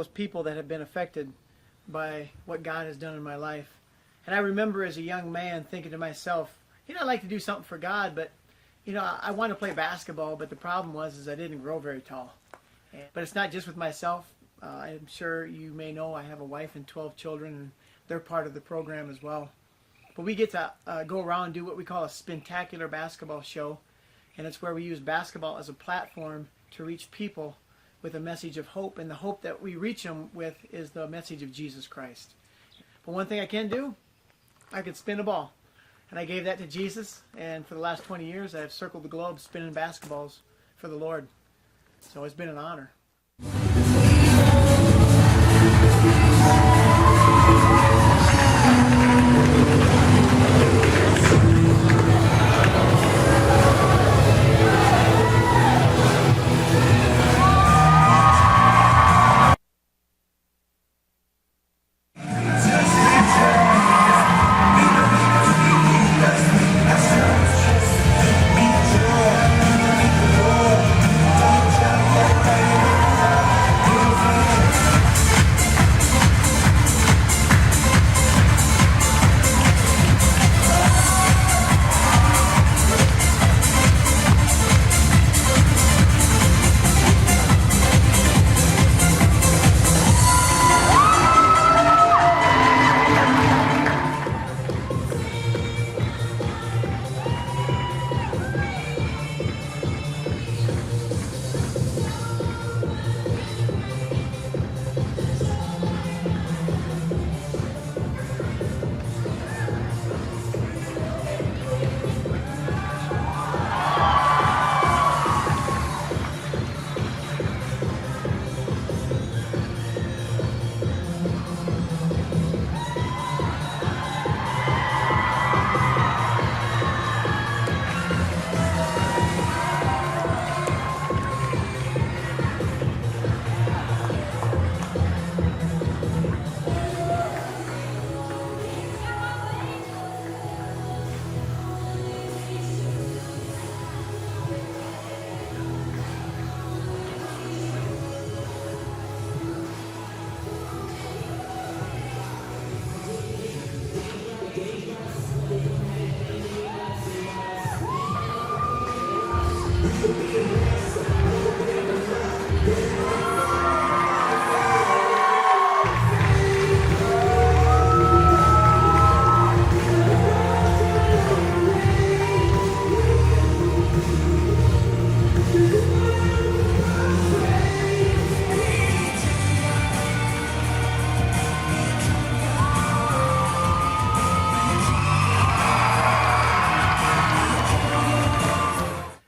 those people that have been affected by what God has done in my life. And I remember as a young man thinking to myself, I'd like to do something for God, but, I want to play basketball, but the problem was I didn't grow very tall. But it's not just with myself. I'm sure you may know I have a wife and 12 children, and they're part of the program as well. But we get to go around and do what we call a spectacular basketball show, and it's where we use basketball as a platform to reach people with a message of hope, and the hope that we reach them with is the message of Jesus Christ. But one thing I can do, I can spin a ball. And I gave that to Jesus, and for the last 20 years I've circled the globe spinning basketballs for the Lord. So it's been an honor.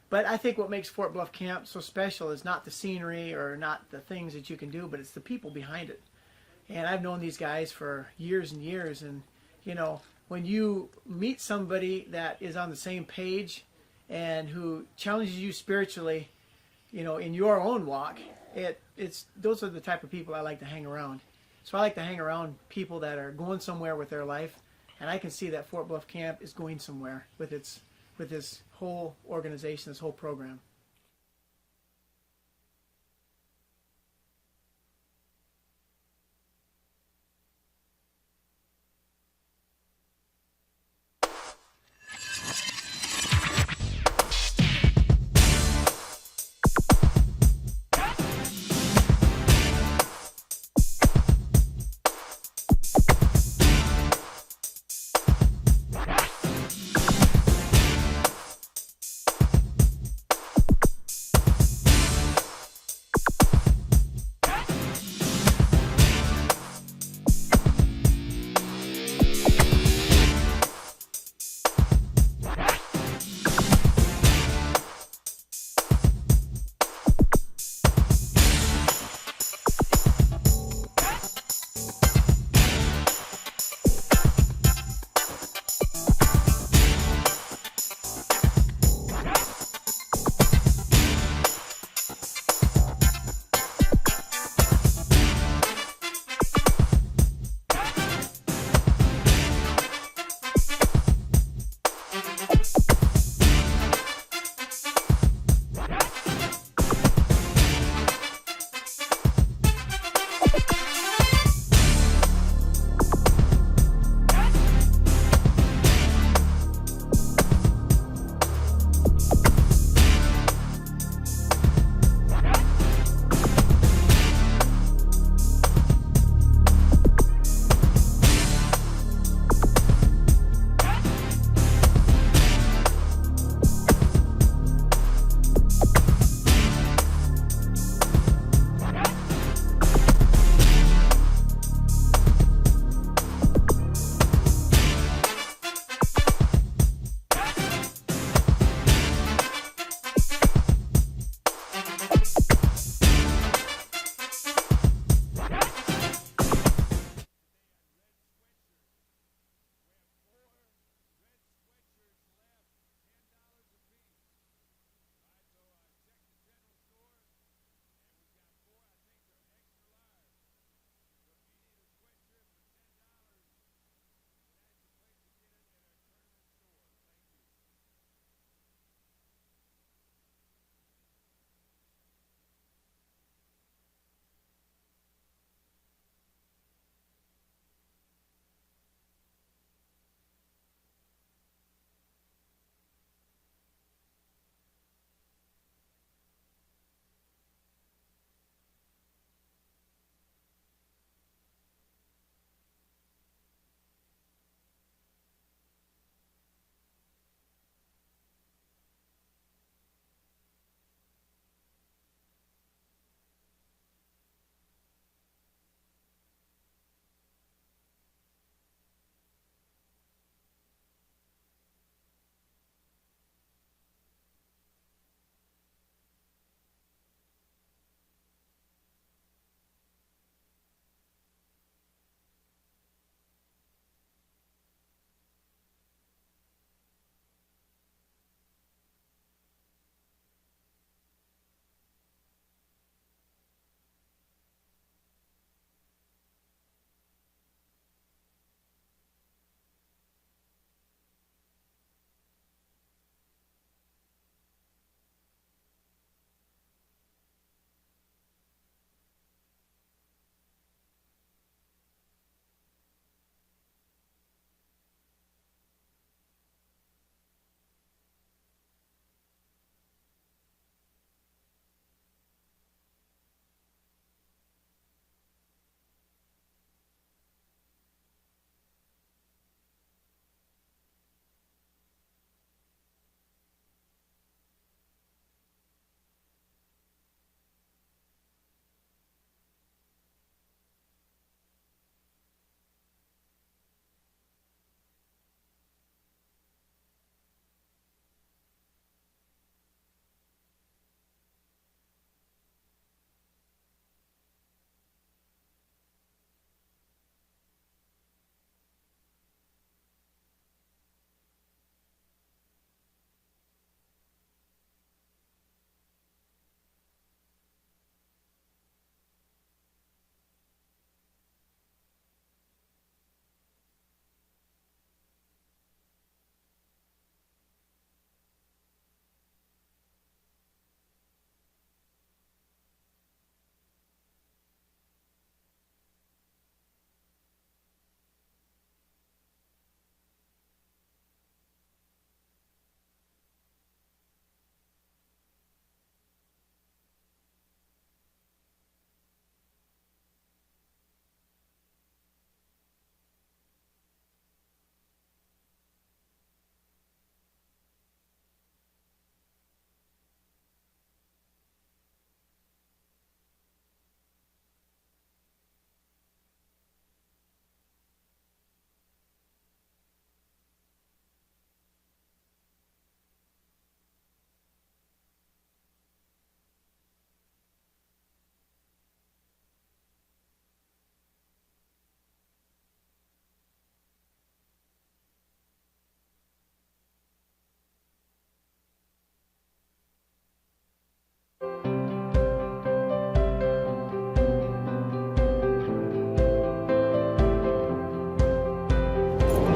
But I think what makes Fort Bluff Camp so special is not the scenery or not the things that you can do, but it's the people behind it. And I've known these guys for years and years, and when you meet somebody that is on the same page and who challenges you spiritually, in your own walk, those are the type of people I like to hang around. So I like to hang around people that are going somewhere with their life, and I can see that Fort Bluff Camp is going somewhere with this whole organization, this whole program.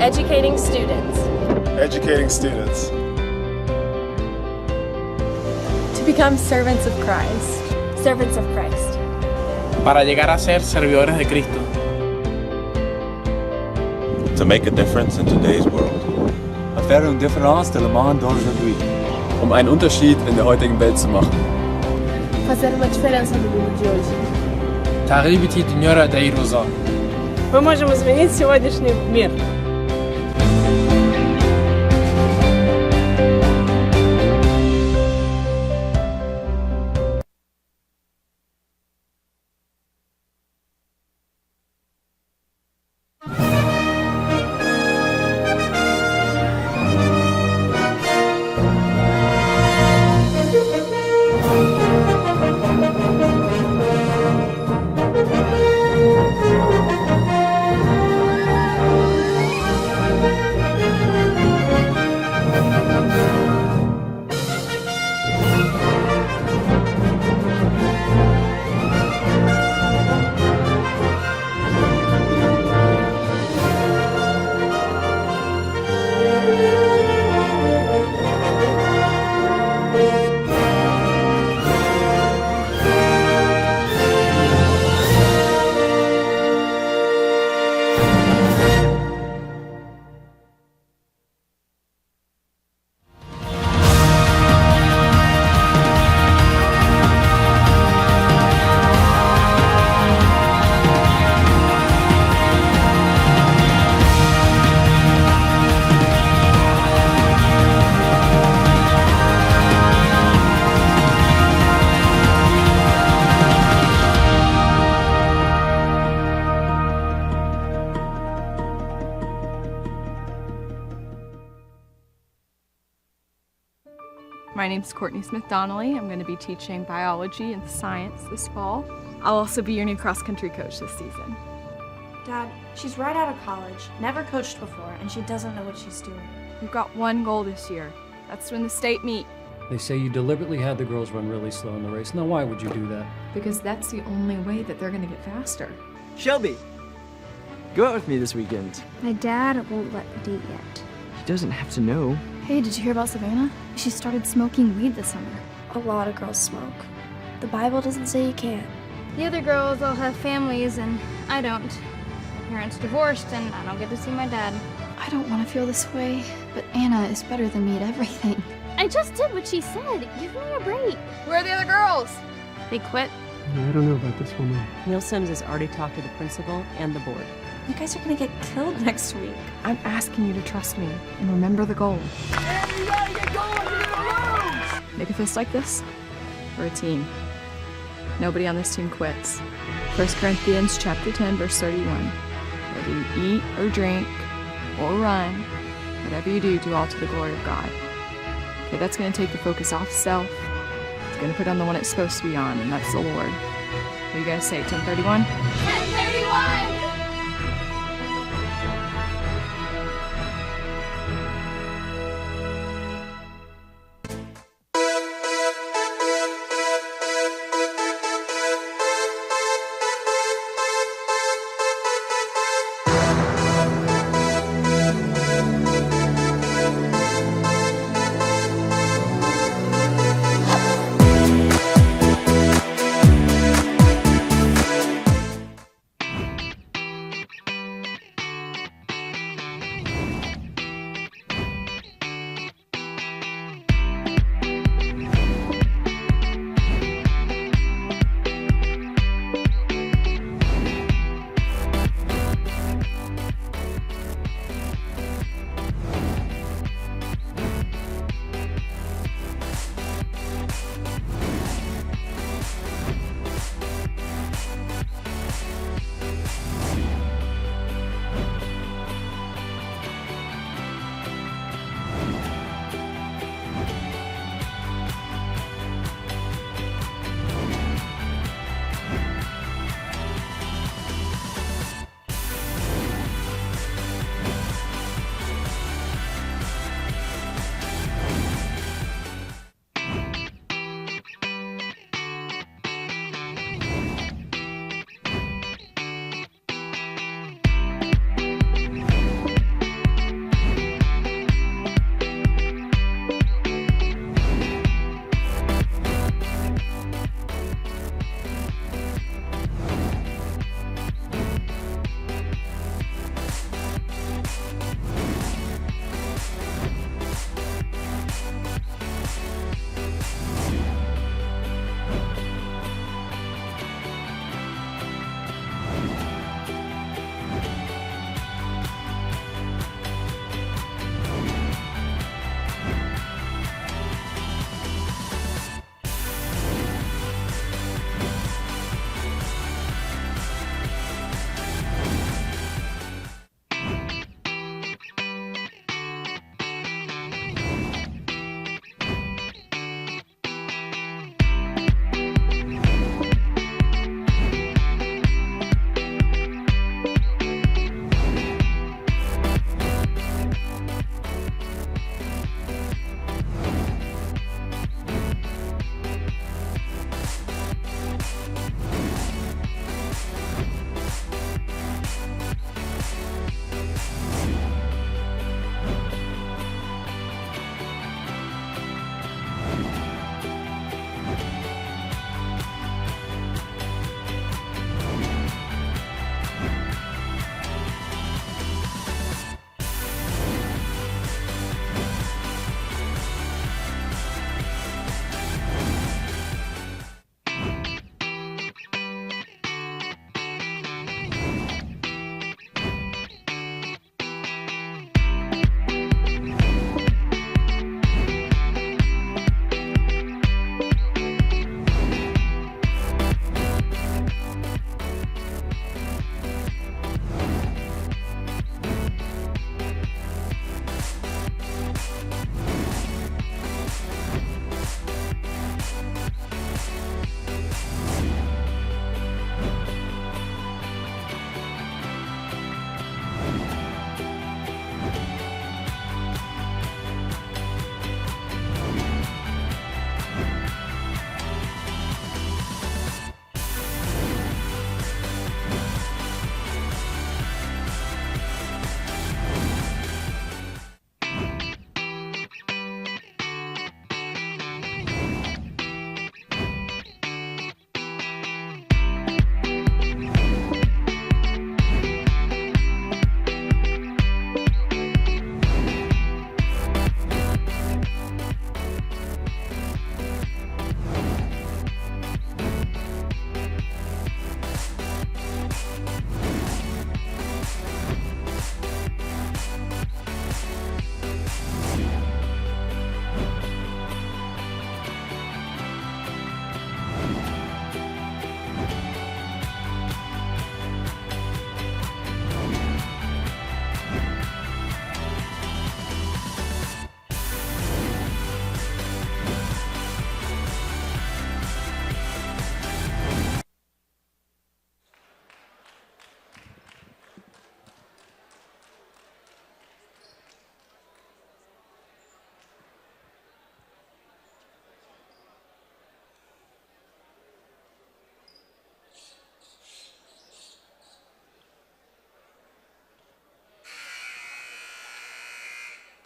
Educating students. Educating students. To become servants of Christ. Servants of Christ. Para llegar a ser servidores de Cristo. To make a difference in today's world. Faire une différence dans le monde d'aujourd'hui. Einen Unterschied in der heutigen Welt zu machen. Fazer uma diferença no mundo de hoje. تغيير dünyada dair roza. Мы можем изменить сегодняшний мир. My name's Courtney Smith-Donnelly. I'm going to be teaching biology and science this fall. I'll also be your new cross-country coach this season. Dad, she's right out of college, never coached before, and she doesn't know what she's doing. We've got one goal this year. That's when the state meet. They say you deliberately had the girls run really slow in the race. Now, why would you do that? Because that's the only way that they're going to get faster. Shelby, go out with me this weekend. My dad won't let me date yet. He doesn't have to know. Hey, did you hear about Savannah? She started smoking weed this summer. A lot of girls smoke. The Bible doesn't say you can't. The other girls all have families, and I don't. My parents divorced, and I don't get to see my dad. I don't want to feel this way, but Anna is better than me at everything. I just did what she said. Give me a break. Where are the other girls? They quit. I don't know about this woman. Neil Sims has already talked to the principal and the board. You guys are gonna get killed next week. I'm asking you to trust me and remember the goal. And you gotta get going, you're gonna lose! Make a fist like this. We're a team. Nobody on this team quits. 1 Corinthians chapter 10, verse 31. Whether you eat or drink or run, whatever you do, do all to the glory of God. Okay, that's going to take the focus off self. It's going to put on the one it's supposed to be on, and that's the Lord. What are you guys say, 1031? 1031!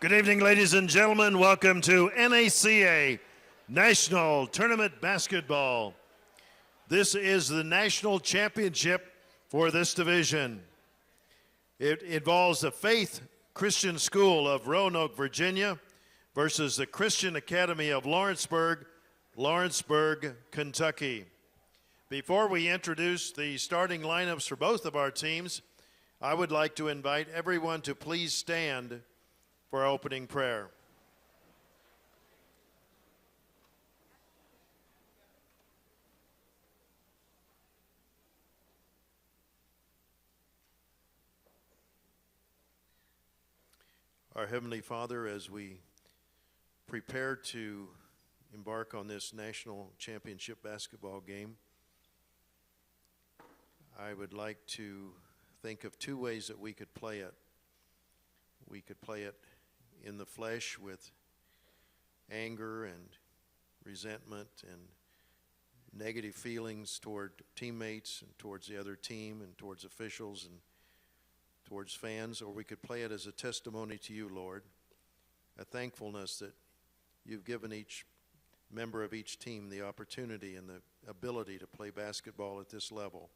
Good evening, ladies and gentlemen. Welcome to NACA National Tournament Basketball. This is the national championship for this division. It involves the Faith Christian School of Roanoke, Virginia versus the Christian Academy of Lawrenceburg, Kentucky. Before we introduce the starting lineups for both of our teams, I would like to invite everyone to please stand for our opening prayer. Our Heavenly Father, as we prepare to embark on this national championship basketball game, I would like to think of two ways that we could play it. We could play it in the flesh with anger and resentment and negative feelings toward teammates and towards the other team and towards officials and towards fans, or we could play it as a testimony to you, Lord, a thankfulness that you've given each member of each team the opportunity and the ability to play basketball at this level.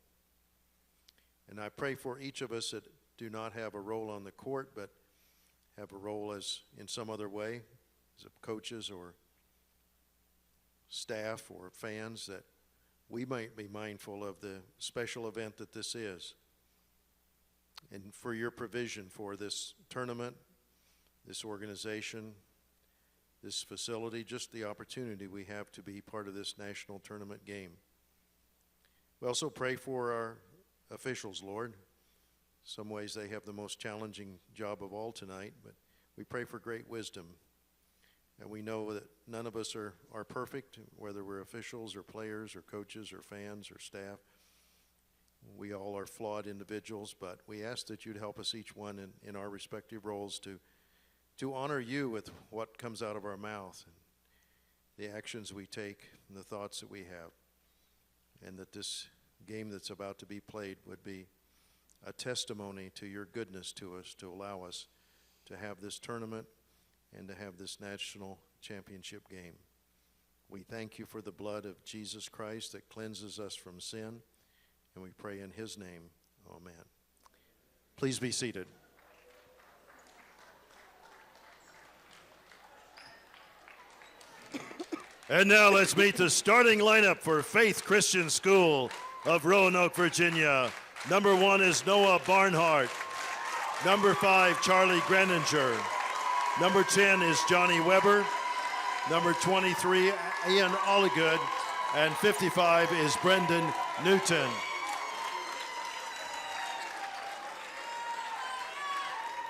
And I pray for each of us that do not have a role on the court, but have a role as in some other way, as coaches or staff or fans, that we might be mindful of the special event that this is. And for your provision for this tournament, this organization, this facility, just the opportunity we have to be part of this national tournament game. We also pray for our officials, Lord. Some ways they have the most challenging job of all tonight, but we pray for great wisdom. And we know that none of us are perfect, whether we're officials or players or coaches or fans or staff. We all are flawed individuals, but we ask that you'd help us each one in our respective roles to honor you with what comes out of our mouth, and the actions we take and the thoughts that we have, and that this game that's about to be played would be a testimony to your goodness to us, to allow us to have this tournament and to have this national championship game. We thank you for the blood of Jesus Christ that cleanses us from sin, and we pray in his name. Amen. Please be seated. And now let's meet the starting lineup for Faith Christian School of Roanoke, Virginia. Number 1 is Noah Barnhart. Number 5, Charlie Greninger. Number 10 is Johnny Weber. Number 23, Ian Oligood. And 55 is Brendan Newton.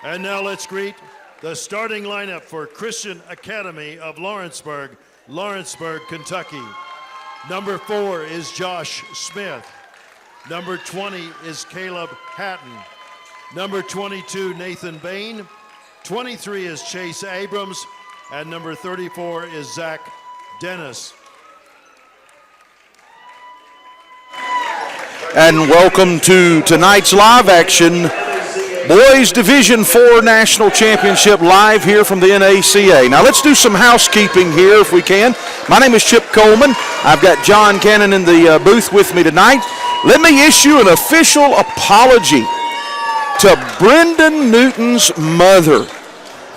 And now let's greet the starting lineup for Christian Academy of Lawrenceburg, Kentucky. Number 4 is Josh Smith. Number 20 is Caleb Hatton. Number 22, Nathan Bain. 23 is Chase Abrams. And number 34 is Zach Dennis. And welcome to tonight's live action Boys Division IV National Championship live here from the NACA. Now let's do some housekeeping here if we can. My name is Chip Coleman. I've got John Cannon in the booth with me tonight. Let me issue an official apology to Brendan Newton's mother.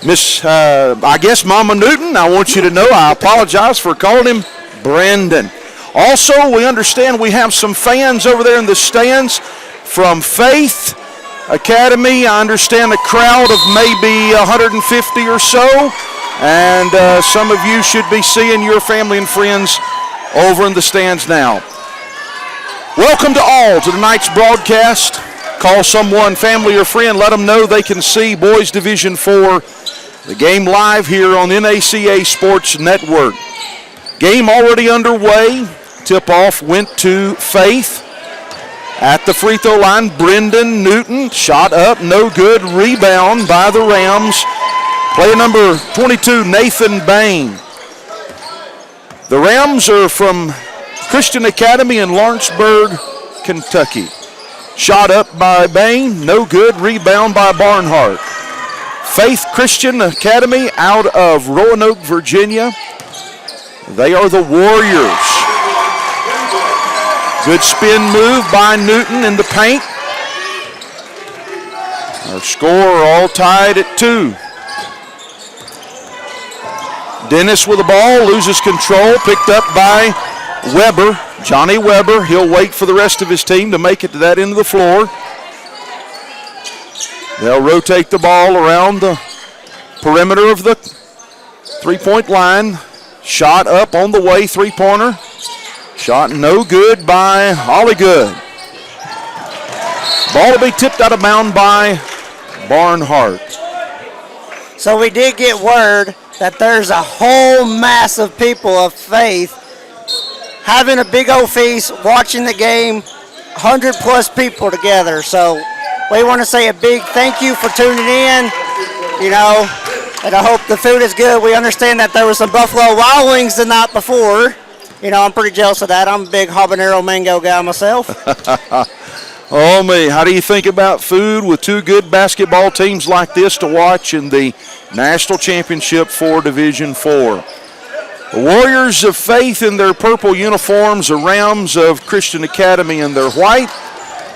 Miss, I guess Mama Newton, I want you to know I apologize for calling him Brendan. Also, we understand we have some fans over there in the stands from Faith Academy. I understand a crowd of maybe 150 or so, and some of you should be seeing your family and friends over in the stands now. Welcome to all to tonight's broadcast. Call someone, family or friend, let them know they can see Boys Division IV, the game live here on NACA Sports Network. Game already underway. Tip-off went to Faith. At the free throw line, Brendan Newton, shot up, no good, rebound by the Rams. Player number 22, Nathan Bain. The Rams are from Christian Academy in Lawrenceburg, Kentucky. Shot up by Bain, no good, rebound by Barnhart. Faith Christian Academy out of Roanoke, Virginia. They are the Warriors. Good spin move by Newton in the paint. Our score all tied at 2. Dennis with the ball, loses control, picked up by Weber, Johnny Weber. He'll wait for the rest of his team to make it to that end of the floor. They'll rotate the ball around the perimeter of the three-point line. Shot up on the way, three-pointer. Shot no good by Ollie Good. Ball will be tipped out of bounds by Barnhart. So we did get word that there's a whole mass of people of faith having a big old feast, watching the game, 100+ people together. So we want to say a big thank you for tuning in, and I hope the food is good. We understand that there was some Buffalo Wild Wings the night before. I'm pretty jealous of that. I'm a big habanero mango guy myself. Oh, me. How do you think about food with two good basketball teams like this to watch in the National Championship for Division 4? The Warriors of Faith in their purple uniforms, the Rams of Christian Academy in their white.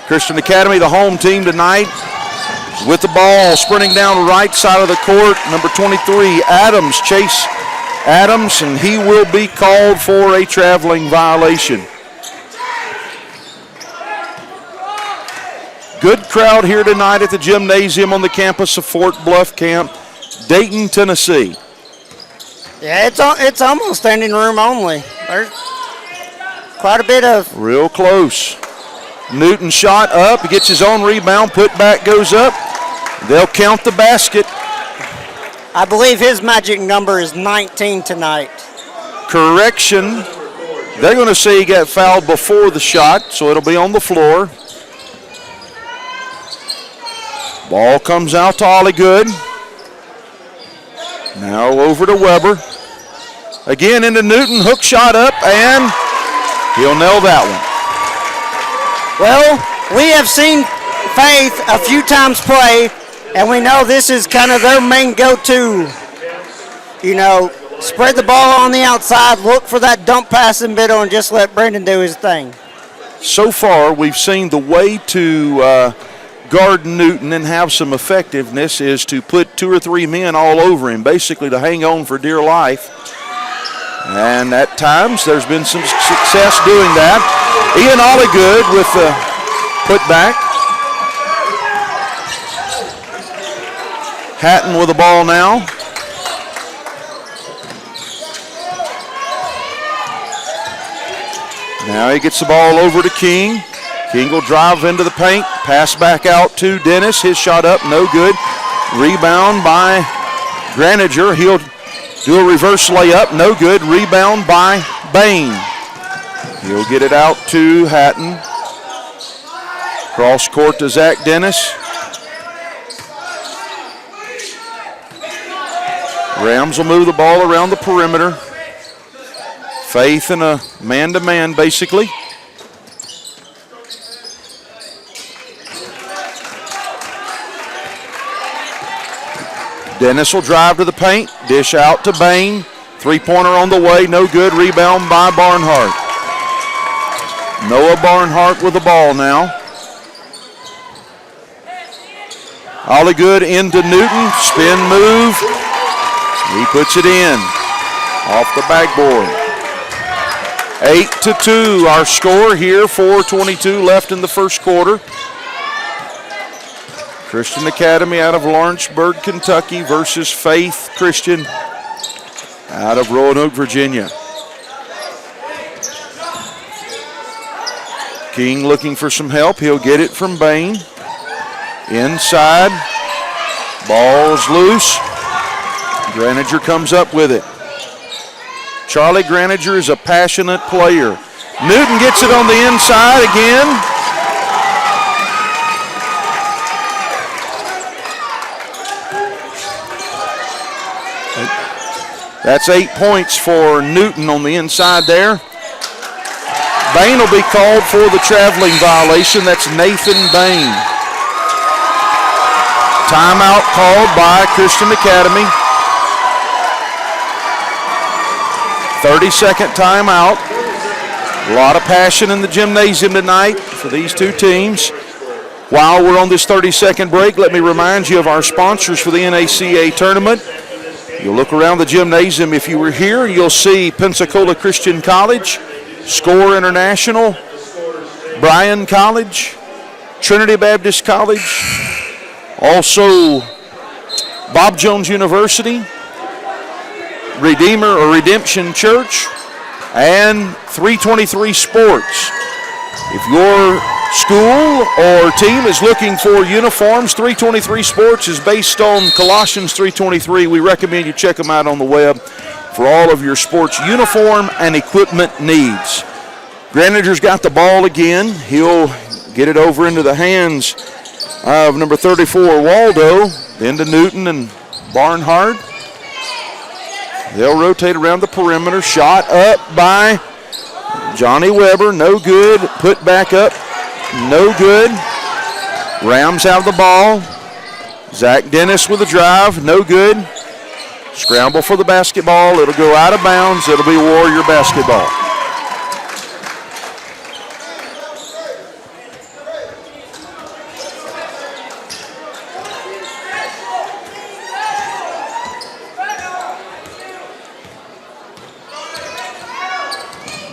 Christian Academy, the home team tonight, with the ball sprinting down the right side of the court. Number 23, Adams, Chase Adams, and he will be called for a traveling violation. Good crowd here tonight at the gymnasium on the campus of Fort Bluff Camp, Dayton, Tennessee. Yeah, it's almost standing room only. There's quite a bit of... Real close. Newton shot up, he gets his own rebound, put back goes up. They'll count the basket. I believe his magic number is 19 tonight. Correction. They're going to say he got fouled before the shot, so it'll be on the floor. Ball comes out to Ollie Good. Now over to Weber. Again into Newton, hook shot up, and he'll nail that one. Well, we have seen Faith a few times play, and we know this is kind of their main go-to. Spread the ball on the outside, look for that dump pass in middle, and just let Brendan do his thing. So far, we've seen the way to guard Newton and have some effectiveness is to put 2 or 3 men all over him, basically to hang on for dear life. And at times, there's been some success doing that. Ian Ollie Good with the putback. Hatton with the ball now. Now he gets the ball over to King. King will drive into the paint, pass back out to Dennis. His shot up, no good. Rebound by Graniger. He'll do a reverse layup, no good. Rebound by Bain. He'll get it out to Hatton. Cross court to Zach Dennis. Rams will move the ball around the perimeter. Faith in a man-to-man, basically. Dennis will drive to the paint, dish out to Bain. Three-pointer on the way, no good. Rebound by Barnhart. Noah Barnhart with the ball now. Ollie Good into Newton, spin move. He puts it in, off the backboard. 8-2, our score here, 4:22 left in the first quarter. Christian Academy out of Lawrenceburg, Kentucky versus Faith Christian out of Roanoke, Virginia. King looking for some help. He'll get it from Bain. Inside. Ball's loose. Graniger comes up with it. Charlie Graniger is a passionate player. Newton gets it on the inside again. That's 8 points for Newton on the inside there. Bain will be called for the traveling violation. That's Nathan Bain. Timeout called by Christian Academy. 30-second timeout. A lot of passion in the gymnasium tonight for these two teams. While we're on this 30-second break, let me remind you of our sponsors for the NACA tournament. You'll look around the gymnasium. If you were here, you'll see Pensacola Christian College, Score International, Bryan College, Trinity Baptist College, also Bob Jones University, Redeemer or Redemption Church, and 323 Sports. If your school or team is looking for uniforms, 323 Sports is based on Colossians 3:23. We recommend you check them out on the web for all of your sports uniform and equipment needs. Graninger's got the ball again. He'll get it over into the hands of number 34, Waldo, then to Newton and Barnhart. They'll rotate around the perimeter. Shot up by Johnny Weber, no good. Put back up, no good. Rams have the ball. Zach Dennis with a drive, no good. Scramble for the basketball. It'll go out of bounds. It'll be Warrior basketball.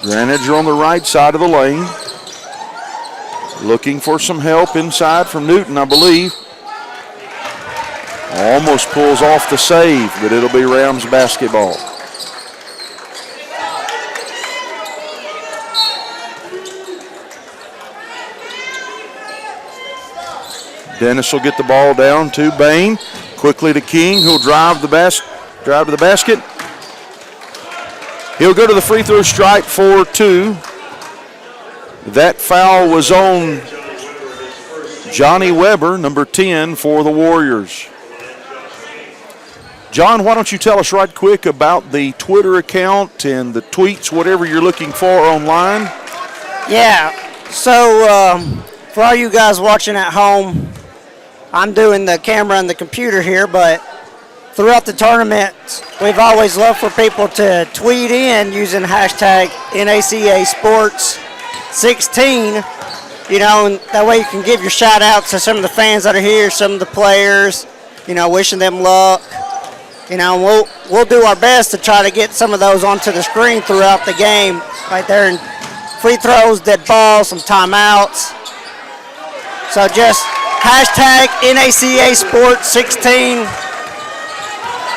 Graniger on the right side of the lane. Looking for some help inside from Newton, I believe. Almost pulls off the save, but it'll be Rams basketball. Dennis will get the ball down to Bain. Quickly to King, who'll drive to the basket. He'll go to the free throw stripe for two. That foul was on Johnny Weber, number 10 for the Warriors. John, why don't you tell us right quick about the Twitter account and the tweets, whatever you're looking for online? Yeah, so for all you guys watching at home, I'm doing the camera and the computer here, but throughout the tournament, we've always loved for people to tweet in using hashtag NACA Sports 16, you know, and that way you can give your shout outs to some of the fans that are here, some of the players, you know, wishing them luck. You know, we'll do our best to try to get some of those onto the screen throughout the game, right there in free throws, dead balls, some timeouts. So just hashtag NACA Sports 16,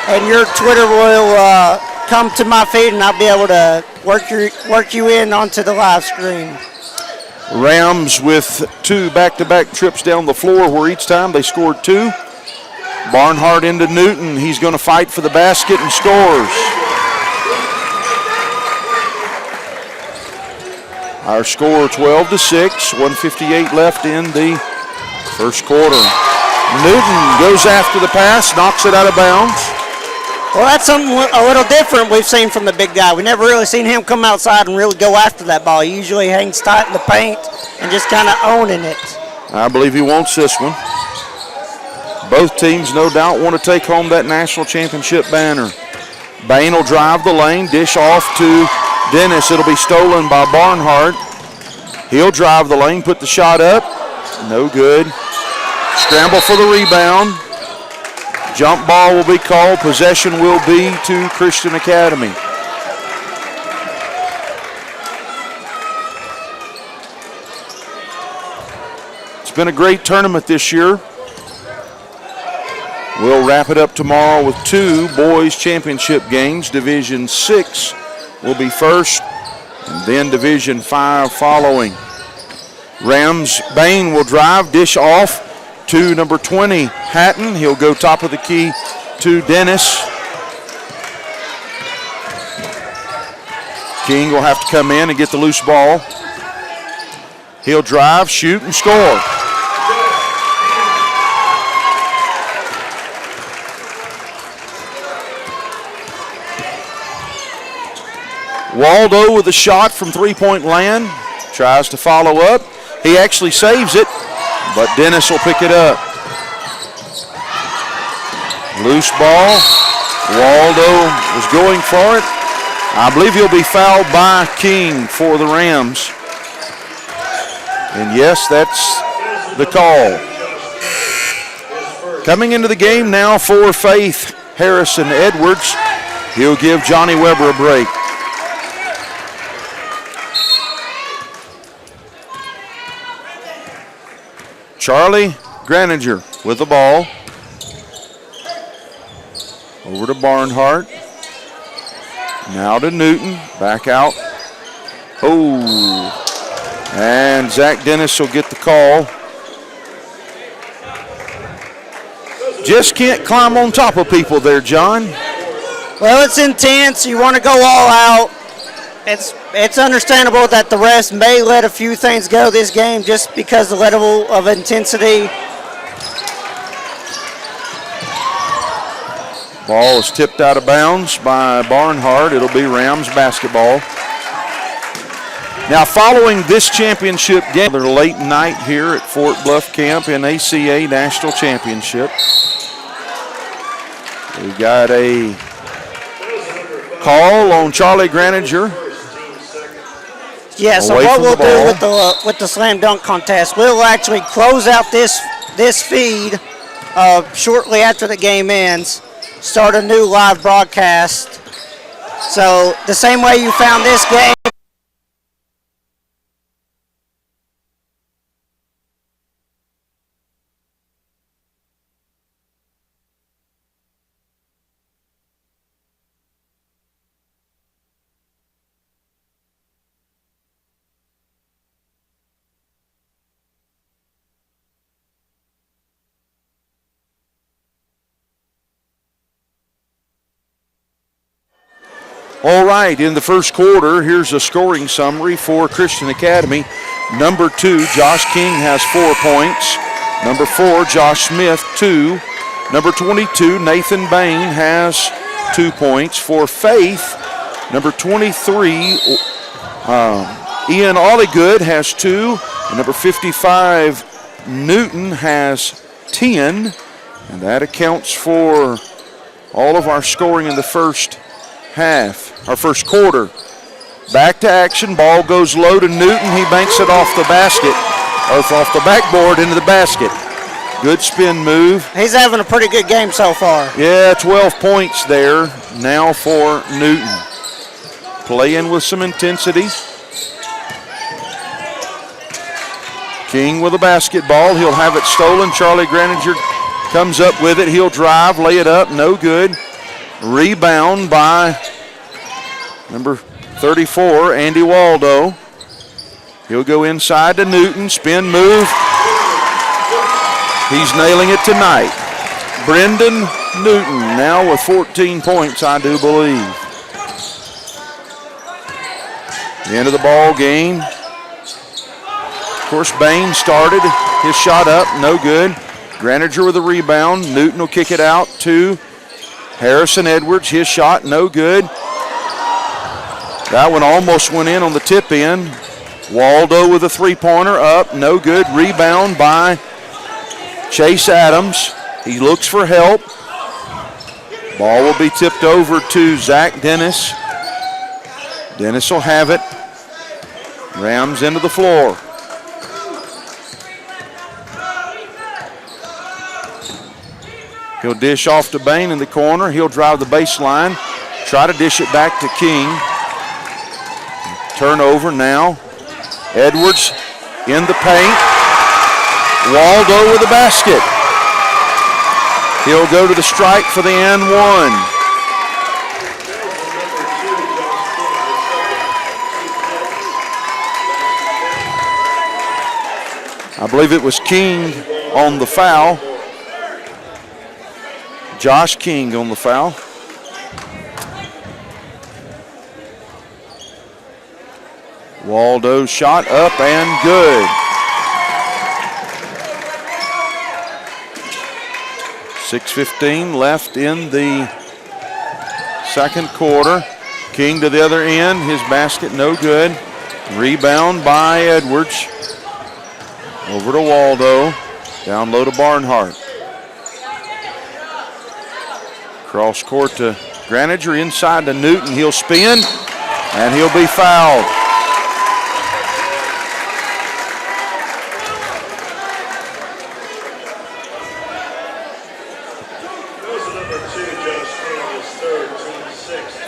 and your Twitter will come to my feed, and I'll be able to work you in onto the live screen. Rams with two back-to-back trips down the floor where each time they scored two. Barnhart into Newton. He's going to fight for the basket and scores. Our score 12-6, 1:58 left in the first quarter. Newton goes after the pass, knocks it out of bounds. Well, that's something a little different we've seen from the big guy. We never really seen him come outside and really go after that ball. He usually hangs tight in the paint and just kind of owning it. I believe he wants this one. Both teams, no doubt, want to take home that national championship banner. Bain will drive the lane, dish off to Dennis. It'll be stolen by Barnhart. He'll drive the lane, put the shot up. No good. Scramble for the rebound. Jump ball will be called. Possession will be to Christian Academy. It's been a great tournament this year. We'll wrap it up tomorrow with two boys championship games. Division 6 will be first, and then Division 5 following. Rams, Bain will drive, dish off to number 20, Hatton. He'll go top of the key to Dennis. King will have to come in and get the loose ball. He'll drive, shoot, and score. Waldo with a shot from three-point land. Tries to follow up. He actually saves it, but Dennis will pick it up. Loose ball. Waldo was going for it. I believe he'll be fouled by King for the Rams. And yes, that's the call. Coming into the game now for Faith, Harrison Edwards. He'll give Johnny Weber a break. Charlie Graninger with the ball. Over to Barnhart. Now to Newton. Back out. Oh. And Zach Dennis will get the call. Just can't climb on top of people there, John. Well, it's intense. You want to go all out. It's understandable that the refs may let a few things go this game just because of the level of intensity. Ball is tipped out of bounds by Barnhart. It'll be Rams basketball. Now, following this championship game, they're late night here at Fort Bluff Camp NACA National Championship. We got a call on Charlie Graninger. Yeah, so what we'll do with the slam dunk contest, we'll actually close out this feed shortly after the game ends, start a new live broadcast. So the same way you found this game. All right, in the first quarter, here's a scoring summary for Christian Academy. Number 2, Josh King has 4 points. Number 4, Josh Smith, 2. Number 22, Nathan Bain has 2 points. For Faith, number 23, Ian Olligood has 2. And number 55, Newton has 10. And that accounts for all of our scoring in the first half, our first quarter. Back to action, ball goes low to Newton. He banks it off the basket, or off the backboard into the basket. Good spin move. He's having a pretty good game so far. Yeah, 12 points there now for Newton. Playing with some intensity. King with a basketball. He'll have it stolen. Charlie Graninger comes up with it. He'll drive, lay it up, no good. Rebound by number 34, Andy Waldo. He'll go inside to Newton, spin move. He's nailing it tonight. Brendan Newton now with 14 points, I do believe. The end of the ball game. Of course, Bain started his shot up, no good. Graninger with a rebound. Newton will kick it out to Harrison Edwards, his shot, no good. That one almost went in on the tip in. Waldo with a three-pointer up, no good. Rebound by Chase Adams. He looks for help. Ball will be tipped over to Zach Dennis. Dennis will have it. Rams into the floor. He'll dish off to Bain in the corner. He'll drive the baseline. Try to dish it back to King. Turnover now. Edwards in the paint. Waldo with the basket. He'll go to the strike for the and one. I believe it was King on the foul. Josh King on the foul. Waldo shot up and good. 6:15 left in the second quarter. King to the other end. His basket no good. Rebound by Edwards. Over to Waldo. Down low to Barnhart. Cross court to Graniger, inside to Newton. He'll spin, and he'll be fouled.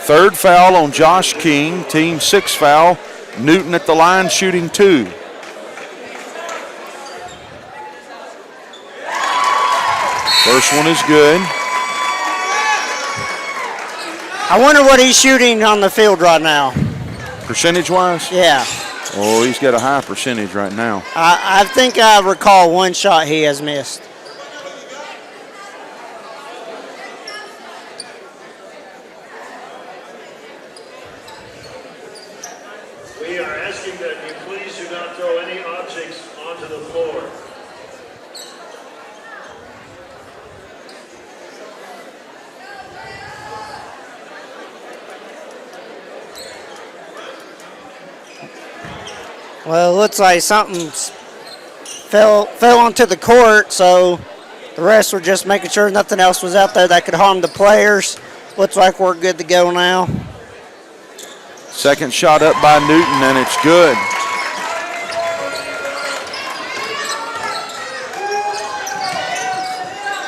Third foul on Josh King, team 6 foul. Newton at the line shooting 2. First one is good. I wonder what he's shooting on the field right now. Percentage-wise? Yeah. Oh, he's got a high percentage right now. I think I recall one shot he has missed. We are asking that you please do not throw any objects onto the floor. Well, it looks like something fell onto the court, so the refs were just making sure nothing else was out there that could harm the players. Looks like we're good to go now. Second shot up by Newton, and it's good.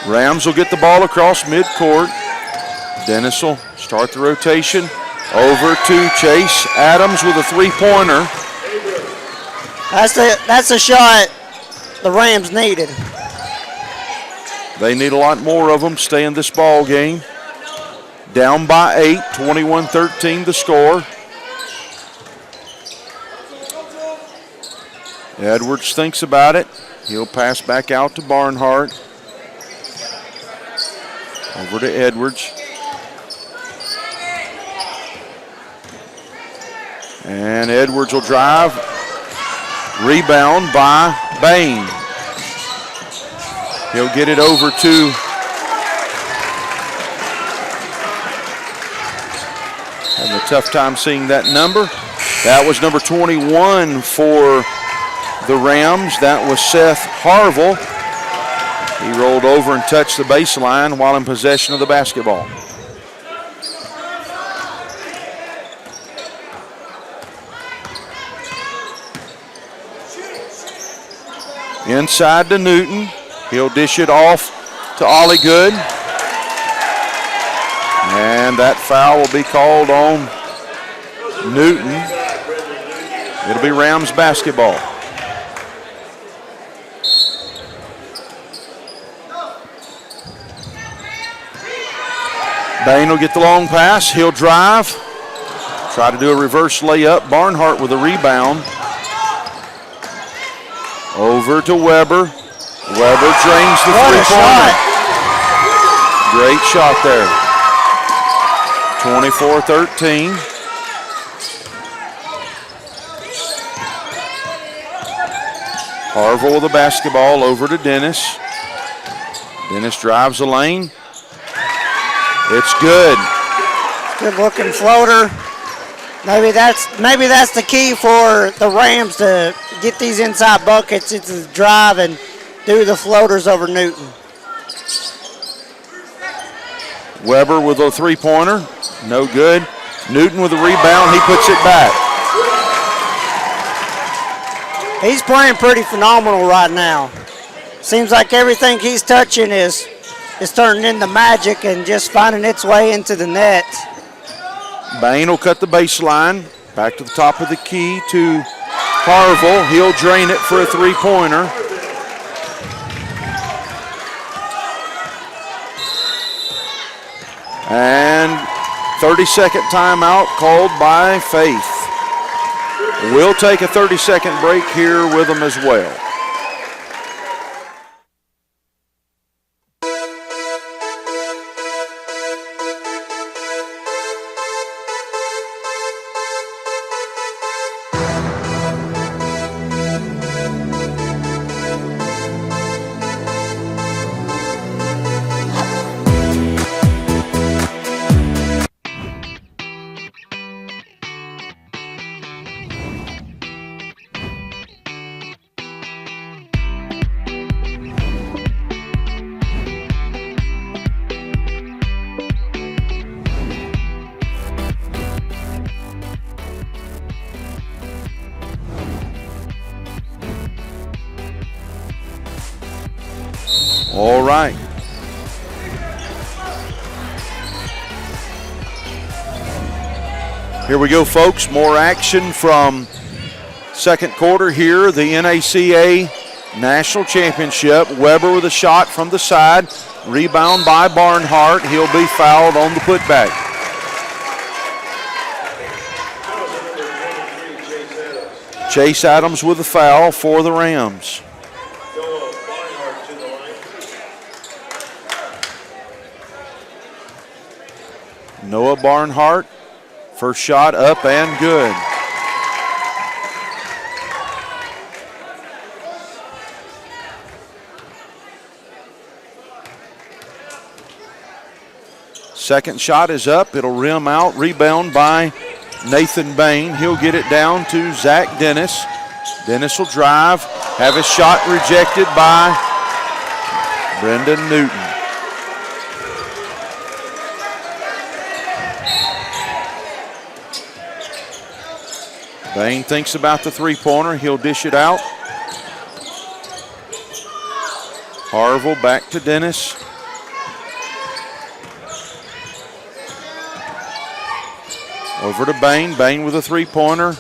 Rams will get the ball across midcourt. Dennis will start the rotation. Over to Chase Adams with a three-pointer. That's a shot the Rams needed. They need a lot more of them. Stay in this ball game. Down by 8, 21-13 the score. Edwards thinks about it. He'll pass back out to Barnhart. Over to Edwards. And Edwards will drive. Rebound by Bain. He'll get it over to having a tough time seeing that number. That was number 21 for the Rams. That was Seth Harville. He rolled over and touched the baseline while in possession of the basketball. Inside to Newton. He'll dish it off to Ollie Good. And that foul will be called on Newton. It'll be Rams basketball. Bain will get the long pass. He'll drive. Try to do a reverse layup. Barnhart with a rebound. Over to Weber. Weber drains the three-pointer. Great shot there. 24-13. Harville with the basketball over to Dennis. Dennis drives the lane. It's good. Good looking floater. Maybe that's the key for the Rams to get these inside buckets. It's to drive and do the floaters over Newton. Weber with a three-pointer. No good. Newton with a rebound. He puts it back. He's playing pretty phenomenal right now. Seems like everything he's touching is turning into magic and just finding its way into the net. Bain will cut the baseline. Back to the top of the key to Harville. He'll drain it for a three-pointer. And 30-second timeout called by Faith. We'll take a 30-second break here with them as well. All right. Here we go, folks. More action from second quarter here. The NACA National Championship. Weber with a shot from the side. Rebound by Barnhart. He'll be fouled on the putback. Chase Adams with a foul for the Rams. Noah Barnhart, first shot up and good. Second shot is up. It'll rim out. Rebound by Nathan Bain. He'll get it down to Zach Dennis. Dennis will drive. Have his shot rejected by Brendan Newton. Bain thinks about the three-pointer. He'll dish it out. Harville back to Dennis. Over to Bain. Bain with a three-pointer,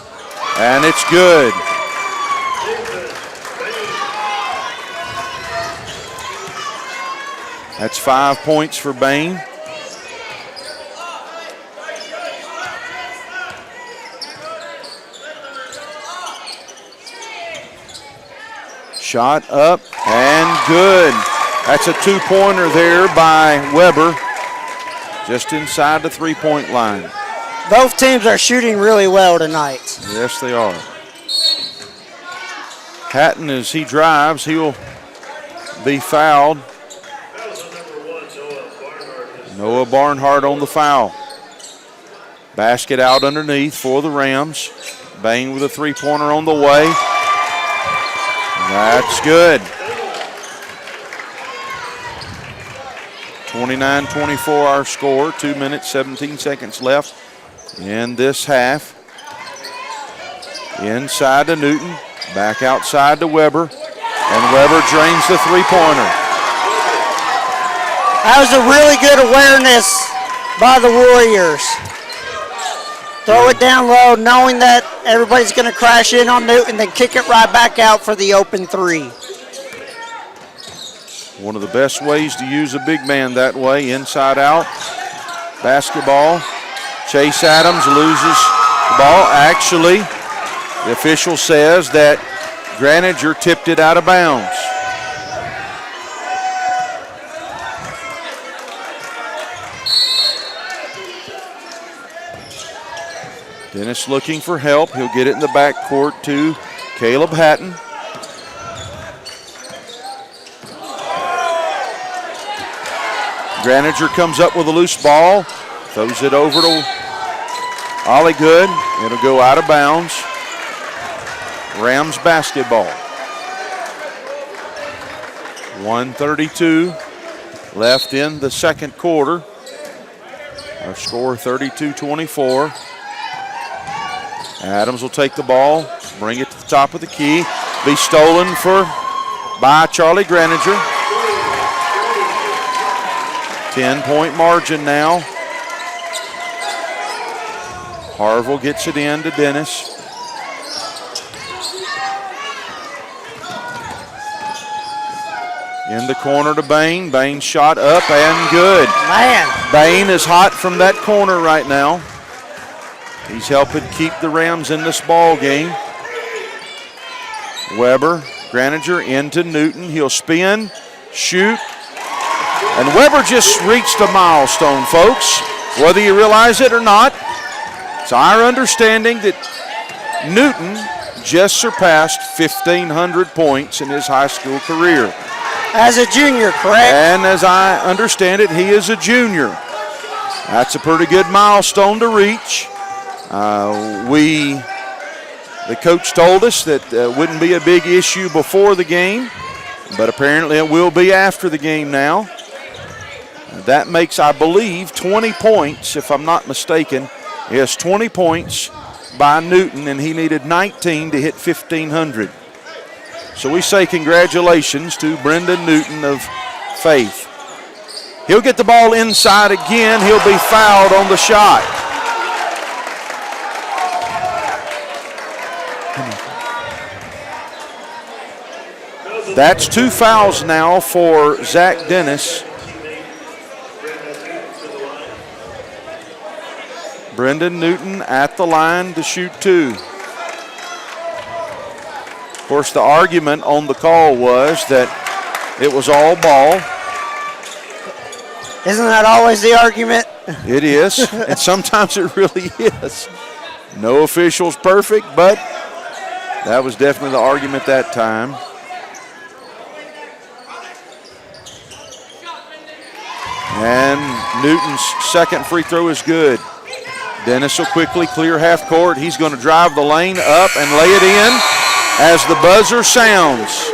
and it's good. That's 5 points for Bain. Shot up and good. That's a two-pointer there by Weber, just inside the three-point line. Both teams are shooting really well tonight. Yes, they are. Hatton, as he drives, he'll be fouled. Noah Barnhart on the foul. Basket out underneath for the Rams. Bain with a three-pointer on the way. That's good. 29-24 our score. 2 minutes, 17 seconds left in this half. Inside to Newton. Back outside to Weber. And Weber drains the three-pointer. That was a really good awareness by the Warriors. Throw it down low, knowing that everybody's going to crash in on Newton, then kick it right back out for the open three. One of the best ways to use a big man that way, inside out. Basketball. Chase Adams loses the ball. Actually, the official says that Graniger tipped it out of bounds. Dennis looking for help. He'll get it in the backcourt to Caleb Hatton. Graniger comes up with a loose ball. Throws it over to Ollie Good. It'll go out of bounds. Rams basketball. 1:32 left in the second quarter. Our score 32-24. Adams will take the ball, bring it to the top of the key. Be stolen by Charlie Graniger. 10-point margin now. Harville gets it in to Dennis. In the corner to Bain. Bain shot up and good. Man. Bain is hot from that corner right now. He's helping keep the Rams in this ball game. Weber, Graniger into Newton. He'll spin, shoot. And Weber just reached a milestone, folks. Whether you realize it or not, it's our understanding that Newton just surpassed 1,500 points in his high school career. As a junior, correct? And as I understand it, he is a junior. That's a pretty good milestone to reach. The coach told us that wouldn't be a big issue before the game, but apparently it will be after the game now. That makes, I believe, 20 points, if I'm not mistaken. Yes, 20 points by Newton, and he needed 19 to hit 1,500. So we say congratulations to Brendan Newton of faith. He'll get the ball inside again. He'll be fouled on the shot. That's 2 fouls now for Zach Dennis. Brendan Newton at the line to shoot 2. Of course, the argument on the call was that it was all ball. Isn't that always the argument? It is, and sometimes it really is. No official's perfect, but that was definitely the argument that time. And Newton's second free throw is good. Dennis will quickly clear half court. He's going to drive the lane up and lay it in as the buzzer sounds.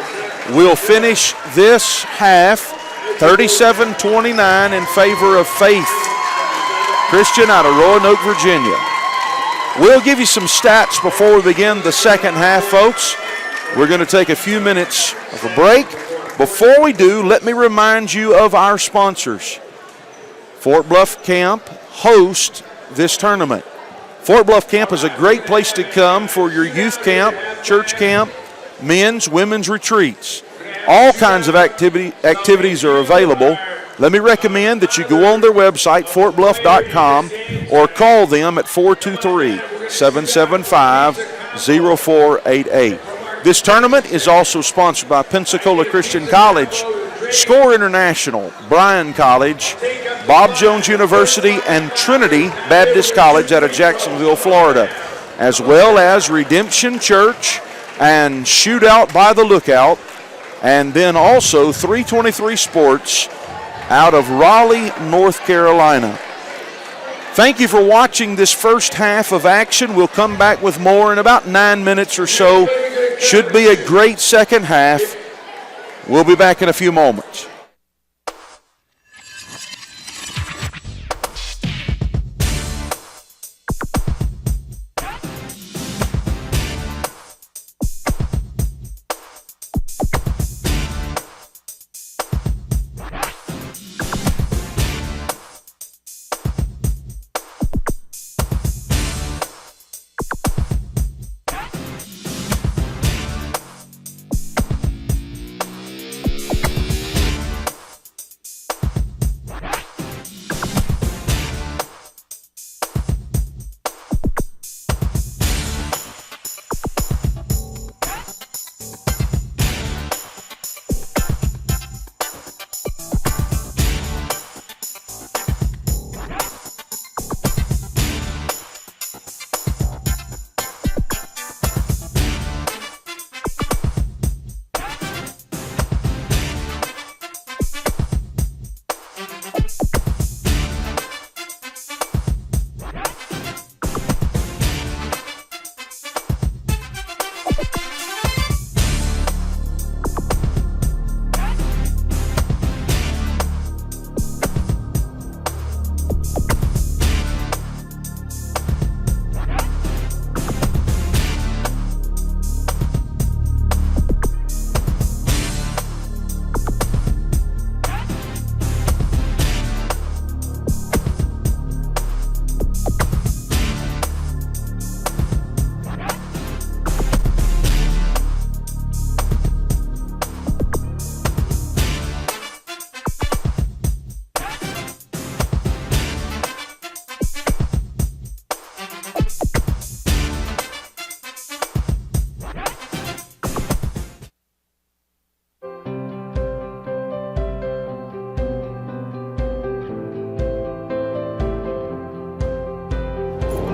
We'll finish this half 37-29 in favor of Faith Christian out of Roanoke, Virginia. We'll give you some stats before we begin the second half, folks. We're going to take a few minutes of a break. Before we do, let me remind you of our sponsors. Fort Bluff Camp hosts this tournament. Fort Bluff Camp is a great place to come for your youth camp, church camp, men's, women's retreats. All kinds of activities are available. Let me recommend that you go on their website, fortbluff.com, or call them at 423-775-0488. This tournament is also sponsored by Pensacola Christian College, Score International, Bryan College, Bob Jones University, and Trinity Baptist College out of Jacksonville, Florida, as well as Redemption Church and Shootout by the Lookout, and then also 323 Sports out of Raleigh, North Carolina. Thank you for watching this first half of action. We'll come back with more in about 9 minutes or so. Should be a great second half. We'll be back in a few moments.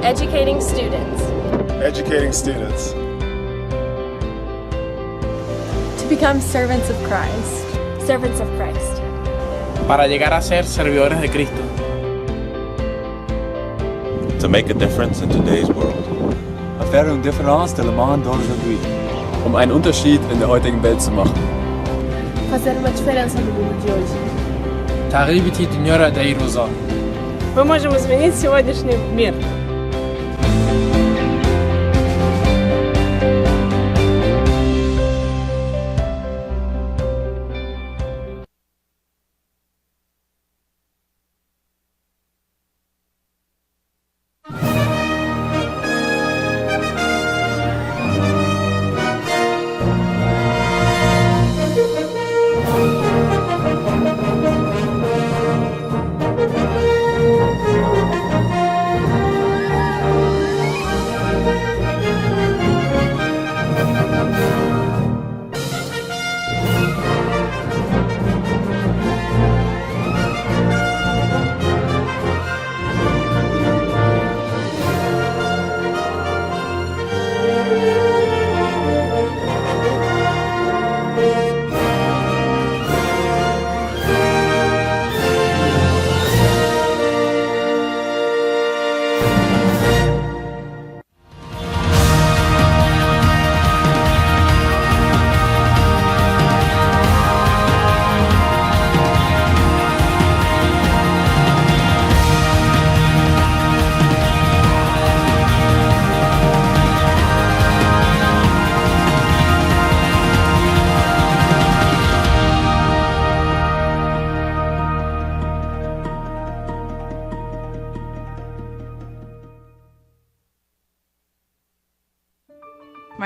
Educating students. Educating students. To become servants of Christ. Servants of Christ. Para llegar a ser servidores de Cristo. To make a difference in today's world. Faire une différence dans le monde d'aujourd'hui. Einen Unterschied in der heutigen Welt zu machen. Fazer uma diferença no mundo de hoje. تغيير بتي دنيا داير وزا. Мы можем изменить сегодняшний мир.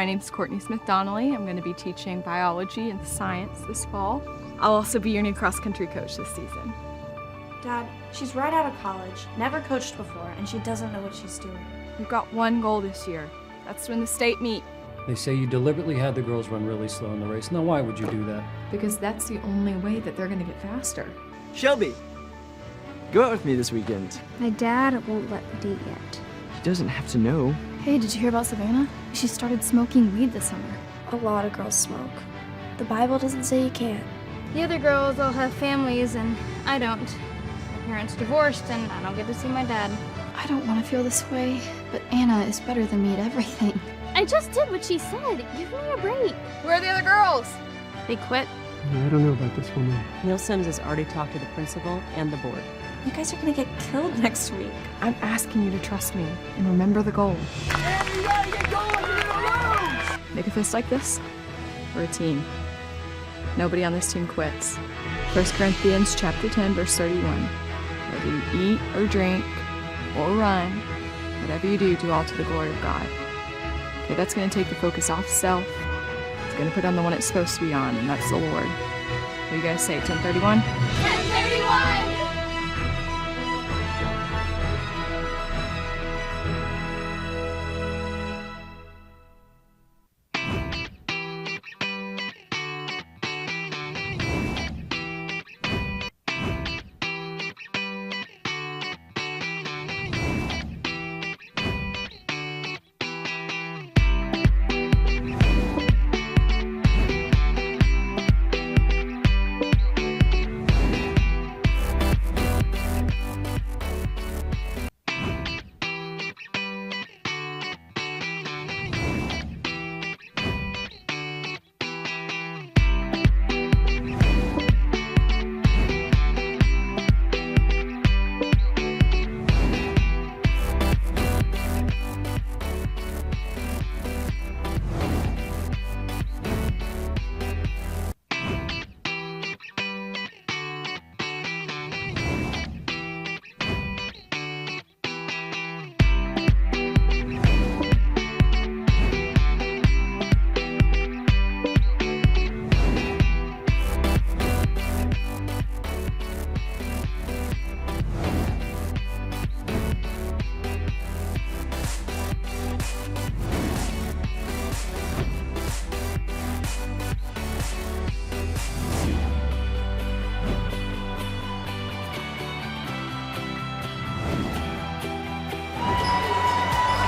name's Courtney Smith-Donnelly. I'm going to be teaching biology and science this fall. I'll also be your new cross-country coach this season. Dad, she's right out of college, never coached before, and she doesn't know what she's doing. We've got one goal this year. That's to win the state meet. They say you deliberately had the girls run really slow in the race. Now, why would you do that? Because that's the only way that they're going to get faster. Shelby, go out with me this weekend. My dad won't let me date yet. He doesn't have to know. Hey, did you hear about Savannah? She started smoking weed this summer. A lot of girls smoke. The Bible doesn't say you can't. The other girls all have families, and I don't. My parents divorced, and I don't get to see my dad. I don't want to feel this way, but Anna is better than me at everything. I just did what she said. Give me a break. Where are the other girls? They quit. I don't know about this woman. Neil Sims has already talked to the principal and the board. You guys are gonna get killed next week. I'm asking you to trust me and remember the goal. Make a fist like this. We're a team. Nobody on this team quits. 1 Corinthians chapter 10, verse 31. Whether you eat or drink or run, whatever you do, do all to the glory of God. Okay, that's going to take the focus off self. It's going to put on the one it's supposed to be on, and that's the Lord. What do you guys say, 1031? 1031!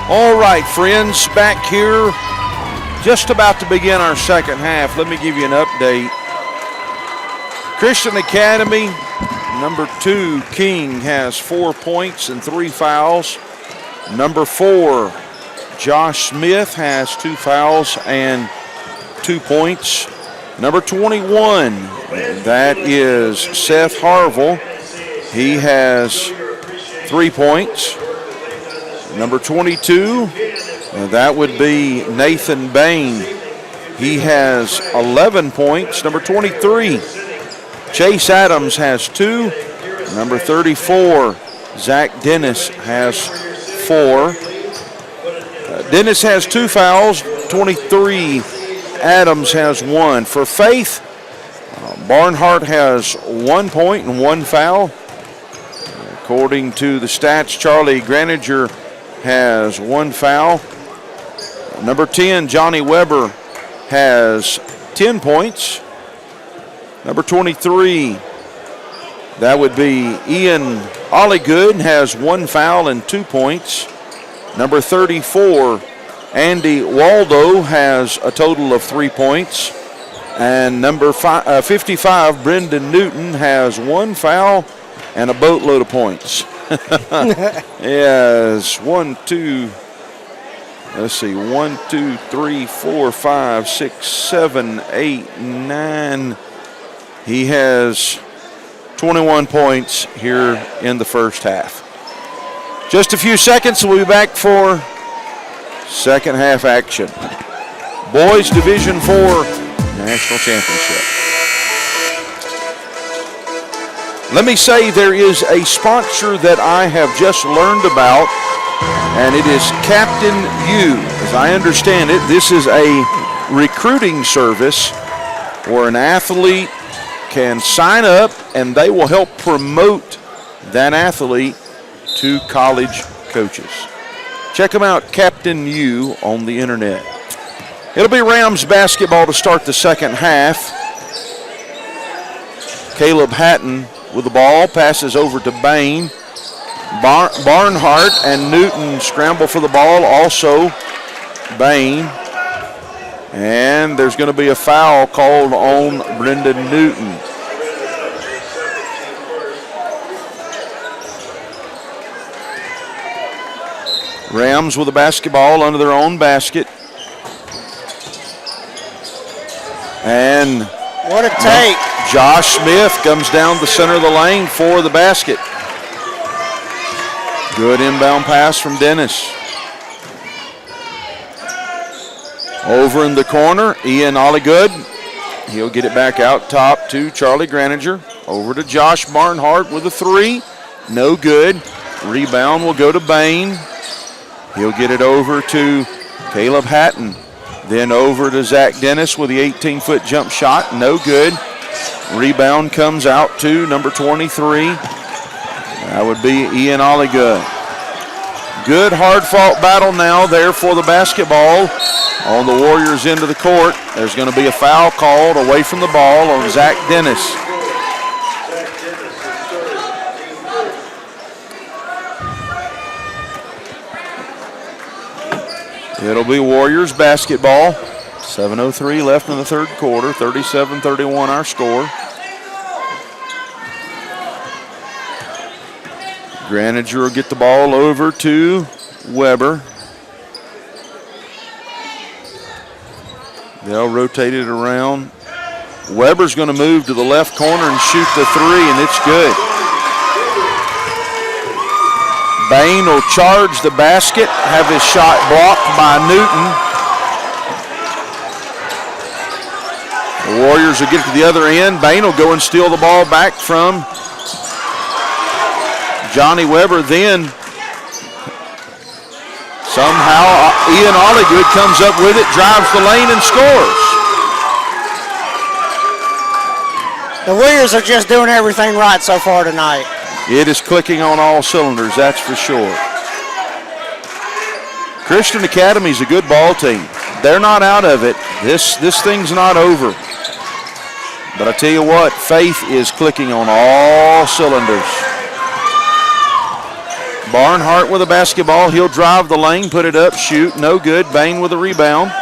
All right, friends, back here, just about to begin our second half. Let me give you an update. Christian Academy, number 2, King, has 4 points and 3 fouls. Number 4, Josh Smith, has 2 fouls and 2 points. Number 21, that is Seth Harville. He has 3 points. Number 22, that would be Nathan Bain. He has 11 points. Number 23, Chase Adams has 2. Number 34, Zach Dennis has 4. Dennis has 2 fouls. 23, Adams has 1. For Faith, Barnhart has 1 point and 1 foul. According to the stats, Charlie Graniger has 1 foul. Number 10, Johnny Weber, has 10 points. Number 23, that would be Ian Olligood, has 1 foul and 2 points. Number 34, Andy Waldo, has a total of 3 points. And number 55, Brendan Newton, has 1 foul and a boatload of points. Yes, 1, 2, let's see, 1, 2, 3, 4, 5, 6, 7, 8, 9. He has 21 points here in the first half. Just a few seconds, we'll be back for second half action. Boys Division 4 National Championship. Let me say there is a sponsor that I have just learned about And it is Captain U. As I understand it, this is a recruiting service where an athlete can sign up and they will help promote that athlete to college coaches. Check them out, Captain U, on the internet. It'll be Rams basketball to start the second half. Caleb Hatton with the ball, passes over to Bain. Barnhart and Newton scramble for the ball, also Bain. And there's going to be a foul called on Brendan Newton. Rams with the basketball under their own basket. And what a take. Josh Smith comes down the center of the lane for the basket. Good inbound pass from Dennis. Over in the corner, Ian Olligood. He'll get it back out top to Charlie Graninger. Over to Josh Barnhart with a three. No good. Rebound will go to Bain. He'll get it over to Caleb Hatton. Then over to Zach Dennis with the 18-foot jump shot. No good. Rebound comes out to number 23. That would be Ian Olligood. Good hard-fought battle now there for the basketball on the Warriors' end of the court. There's going to be a foul called away from the ball on Zach Dennis. It'll be Warriors basketball. 7:03 left in the third quarter. 37-31 our score. Graninger will get the ball over to Weber. They'll rotate it around. Weber's going to move to the left corner and shoot the three, and it's good. Bain will charge the basket, have his shot blocked by Newton. The Warriors will get to the other end. Bain will go and steal the ball back from Johnny Weber. Then somehow Ian Olligood comes up with it, drives the lane, and scores. The Warriors are just doing everything right so far tonight. It is clicking on all cylinders, that's for sure. Christian Academy's a good ball team. They're not out of it. This thing's not over. But I tell you what, faith is clicking on all cylinders. Barnhart with a basketball. He'll drive the lane, put it up, shoot. No good. Bain with a rebound.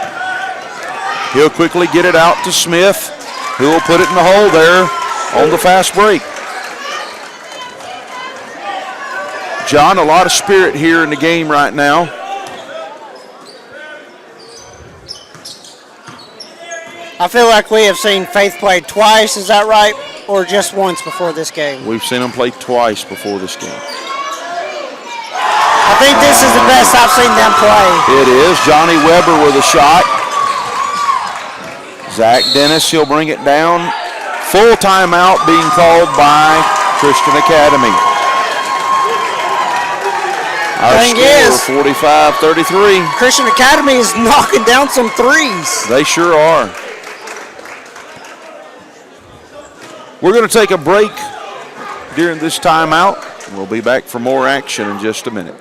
He'll quickly get it out to Smith, who will put it in the hole there on the fast break. John, a lot of spirit here in the game right now. I feel like we have seen Faith play twice, is that right? Or just once before this game? We've seen them play twice before this game. I think this is the best I've seen them play. It is. Johnny Weber with a shot. Zach Dennis, he'll bring it down. Full timeout being called by Christian Academy. Our score, 45-33. Christian Academy is knocking down some threes. They sure are. We're going to take a break during this timeout. We'll be back for more action in just a minute.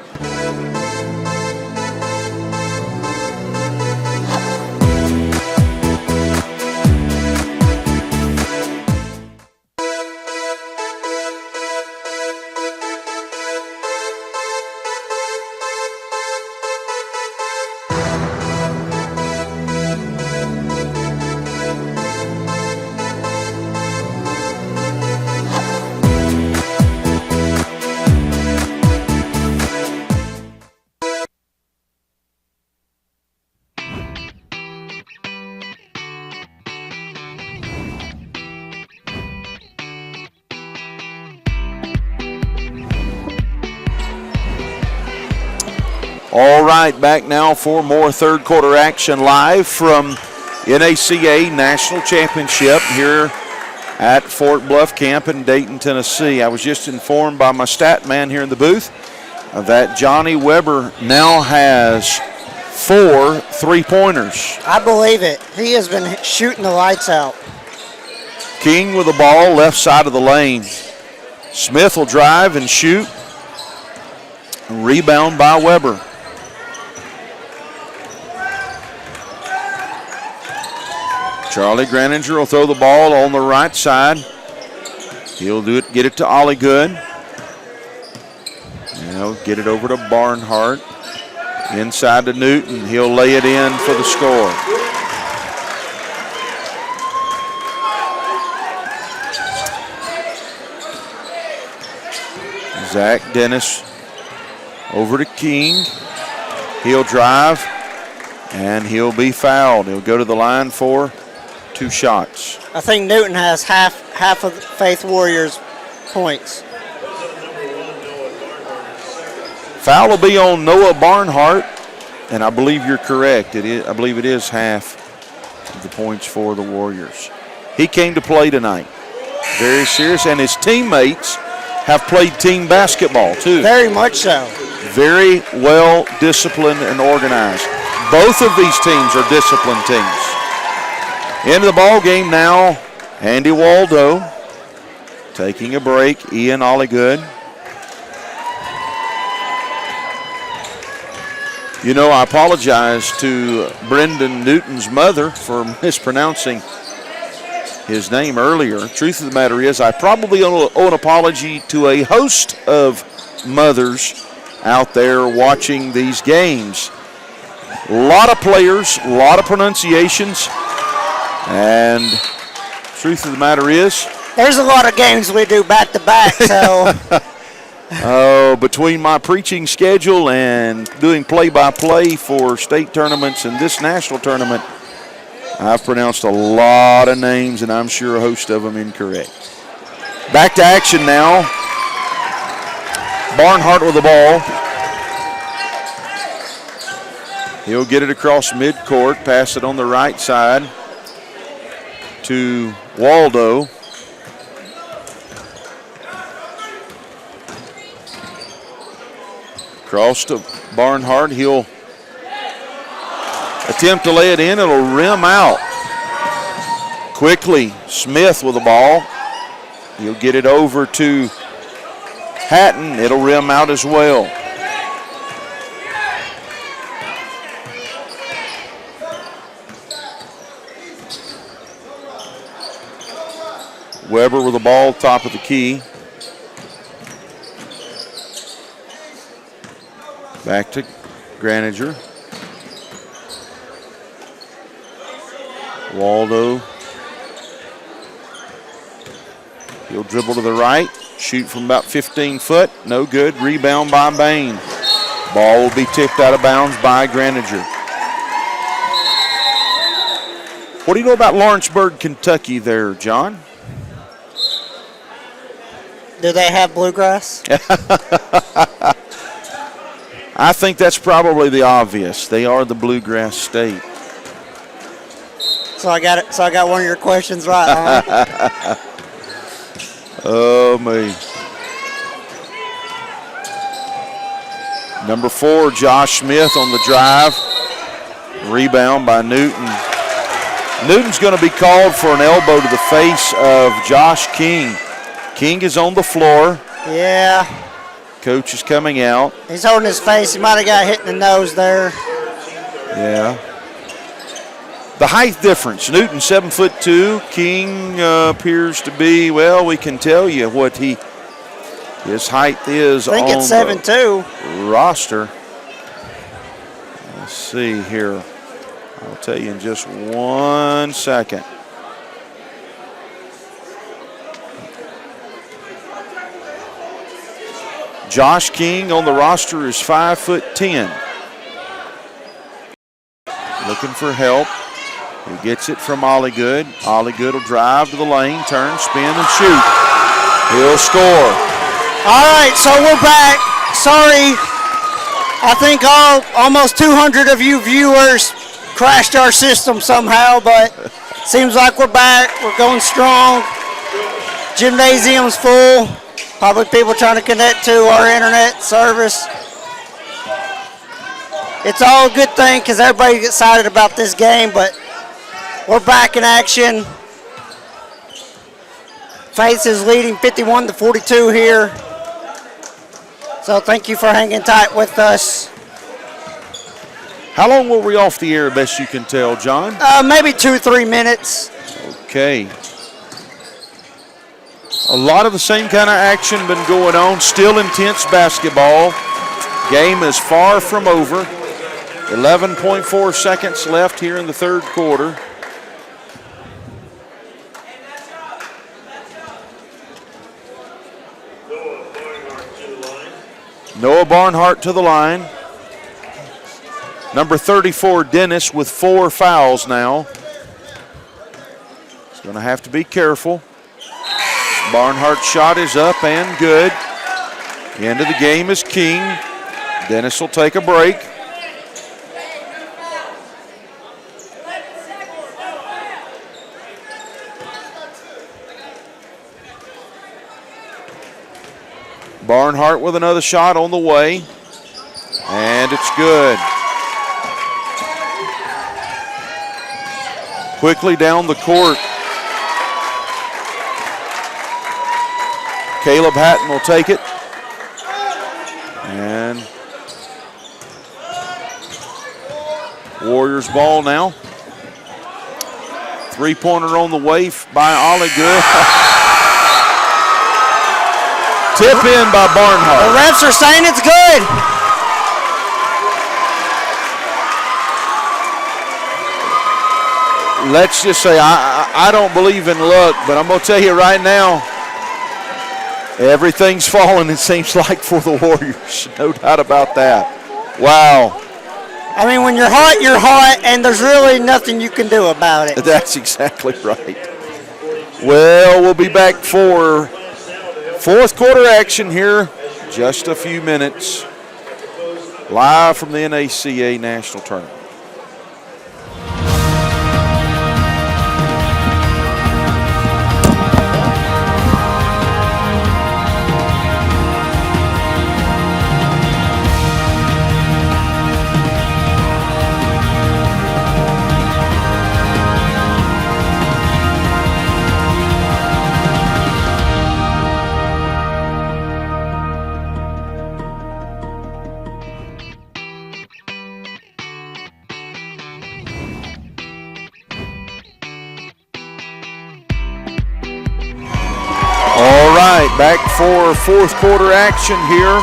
All right, back now for more third quarter action live from NACA National Championship here at Fort Bluff Camp in Dayton, Tennessee. I was just informed by my stat man here in the booth that Johnny Weber now has 4 3-pointers. I believe it. He has been shooting the lights out. King with the ball, left side of the lane. Smith will drive and shoot. Rebound by Weber. Charlie Graninger will throw the ball on the right side. He'll do it, get it to Ollie Good. Now get it over to Barnhart. Inside to Newton. He'll lay it in for the score. Zach Dennis over to King. He'll drive, and he'll be fouled. He'll go to the line for 2 shots. I think Newton has half of Faith Warriors' points. Foul will be on Noah Barnhart, and I believe you're correct. I believe it is half of the points for the Warriors. He came to play tonight. Very serious, and his teammates have played team basketball too. Very much so. Very well disciplined and organized. Both of these teams are disciplined teams. Into the ball game now, Andy Waldo taking a break. Ian Olligood. You know, I apologize to Brendan Newton's mother for mispronouncing his name earlier. Truth of the matter is, I probably owe an apology to a host of mothers out there watching these games. A lot of players, a lot of pronunciations, and truth of the matter is, there's a lot of games we do back to back, so. Between my preaching schedule and doing play-by-play for state tournaments and this national tournament, I've pronounced a lot of names, and I'm sure a host of them incorrect. Back to action now. Barnhart with the ball. He'll get it across midcourt, pass it on the right side to Waldo. Cross to Barnhart. He'll attempt to lay it in. It'll rim out. Quickly, Smith with the ball. He'll get it over to Hatton. It'll rim out as well. Weber with the ball, top of the key. Back to Graninger. Waldo. He'll dribble to the right, shoot from about 15 foot. No good. Rebound by Bain. Ball will be tipped out of bounds by Graninger. What do you know about Lawrenceburg, Kentucky there, John? Do they have bluegrass? I think that's probably the obvious. They are the bluegrass state. So I got it. So I got one of your questions right, huh? Oh, me. Number 4, Josh Smith on the drive. Rebound by Newton. Newton's going to be called for an elbow to the face of Josh King. King is on the floor. Yeah. Coach is coming out. He's holding his face. He might have got hit in the nose there. Yeah. The height difference. Newton 7'2". King appears to be, well, we can tell you what his height is on I think it's 7'2". Roster. Let's see here. I'll tell you in just 1 second. Josh King on the roster is 5'10". Looking for help. He gets it from Olligood. Olligood will drive to the lane, turn, spin, and shoot. He'll score. All right, so we're back. Sorry, I think almost 200 of you viewers crashed our system somehow, but seems like we're back. We're going strong. Gymnasium's full. Probably people trying to connect to our internet service. it's all a good thing because everybody's excited about this game, but we're back in action. Faith is leading 51-42 here. So thank you for hanging tight with us. How long were we off the air, best you can tell, John? Maybe 2-3 minutes. Okay. A lot of the same kind of action been going on. Still intense basketball. Game is far from over. 11.4 seconds left here in the third quarter. Noah Barnhart to the line. Number 34, Dennis, with 4 fouls now. He's going to have to be careful. Barnhart's shot is up and good. The end of the game is king. Dennis will take a break. Barnhart with another shot on the way. And it's good. Quickly down the court. Caleb Hatton will take it. And Warriors ball now. Three-pointer on the way by Ollie. Good. Tip in by Barnhart. The refs are saying it's good. Let's just say I don't believe in luck, but I'm going to tell you right now, everything's falling, it seems like, for the Warriors. No doubt about that. Wow. I mean, when you're hot, and there's really nothing you can do about it. That's exactly right. Well, we'll be back for fourth quarter action here. Just a few minutes. Live from the NACA National Tournament. Back for fourth quarter action here.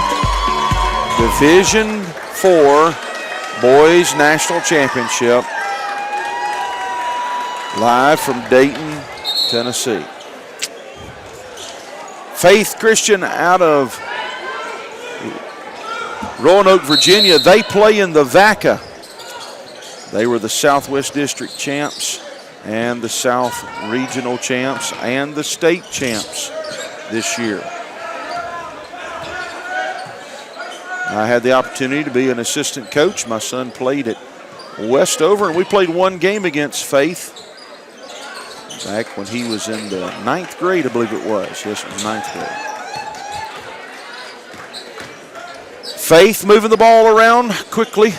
Division 4 Boys National Championship. Live from Dayton, Tennessee. Faith Christian out of Roanoke, Virginia. They play in the NACA. They were the Southwest District champs and the South Regional champs and the state champs this year. I had the opportunity to be an assistant coach. My son played at Westover, and we played one game against Faith back when he was in the 9th grade, I believe it was. Yes, it was 9th grade. Faith moving the ball around quickly.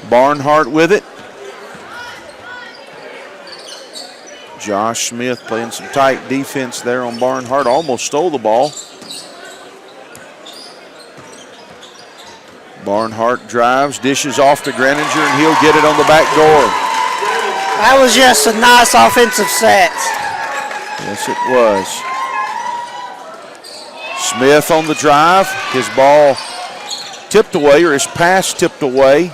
Barnhart with it. Josh Smith playing some tight defense there on Barnhart. Almost stole the ball. Barnhart drives, dishes off to Greninger, and he'll get it on the back door. That was just a nice offensive set. Yes, it was. Smith on the drive. His ball tipped away, or his pass tipped away.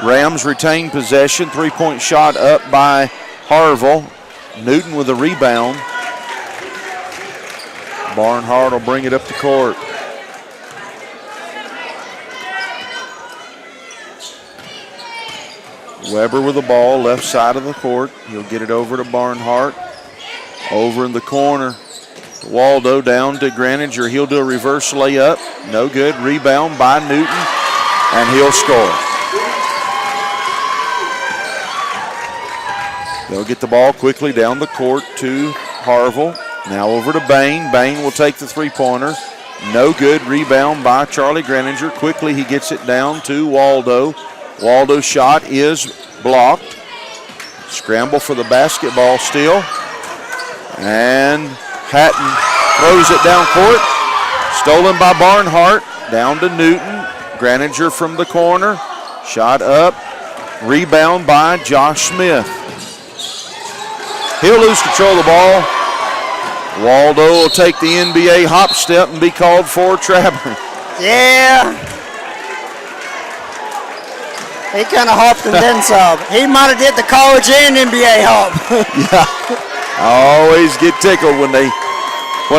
Rams retain possession. Three-point shot up by Harville. Newton with a rebound. Barnhart will bring it up the court. Weber with the ball, left side of the court. He'll get it over to Barnhart. Over in the corner. Waldo down to Greninger. He'll do a reverse layup. No good. Rebound by Newton, and he'll score. They'll get the ball quickly down the court to Harville. Now over to Bain. Bain will take the three-pointer. No good. Rebound by Charlie Graninger. Quickly he gets it down to Waldo. Waldo's shot is blocked. Scramble for the basketball still. And Hatton throws it down court. Stolen by Barnhart. Down to Newton. Graninger from the corner. Shot up. Rebound by Josh Smith. He'll lose control of the ball. Waldo will take the NBA hop step and be called for traveling. Yeah. He kind of hopped and then some. He might have did the college and NBA hop. Yeah. I always get tickled when a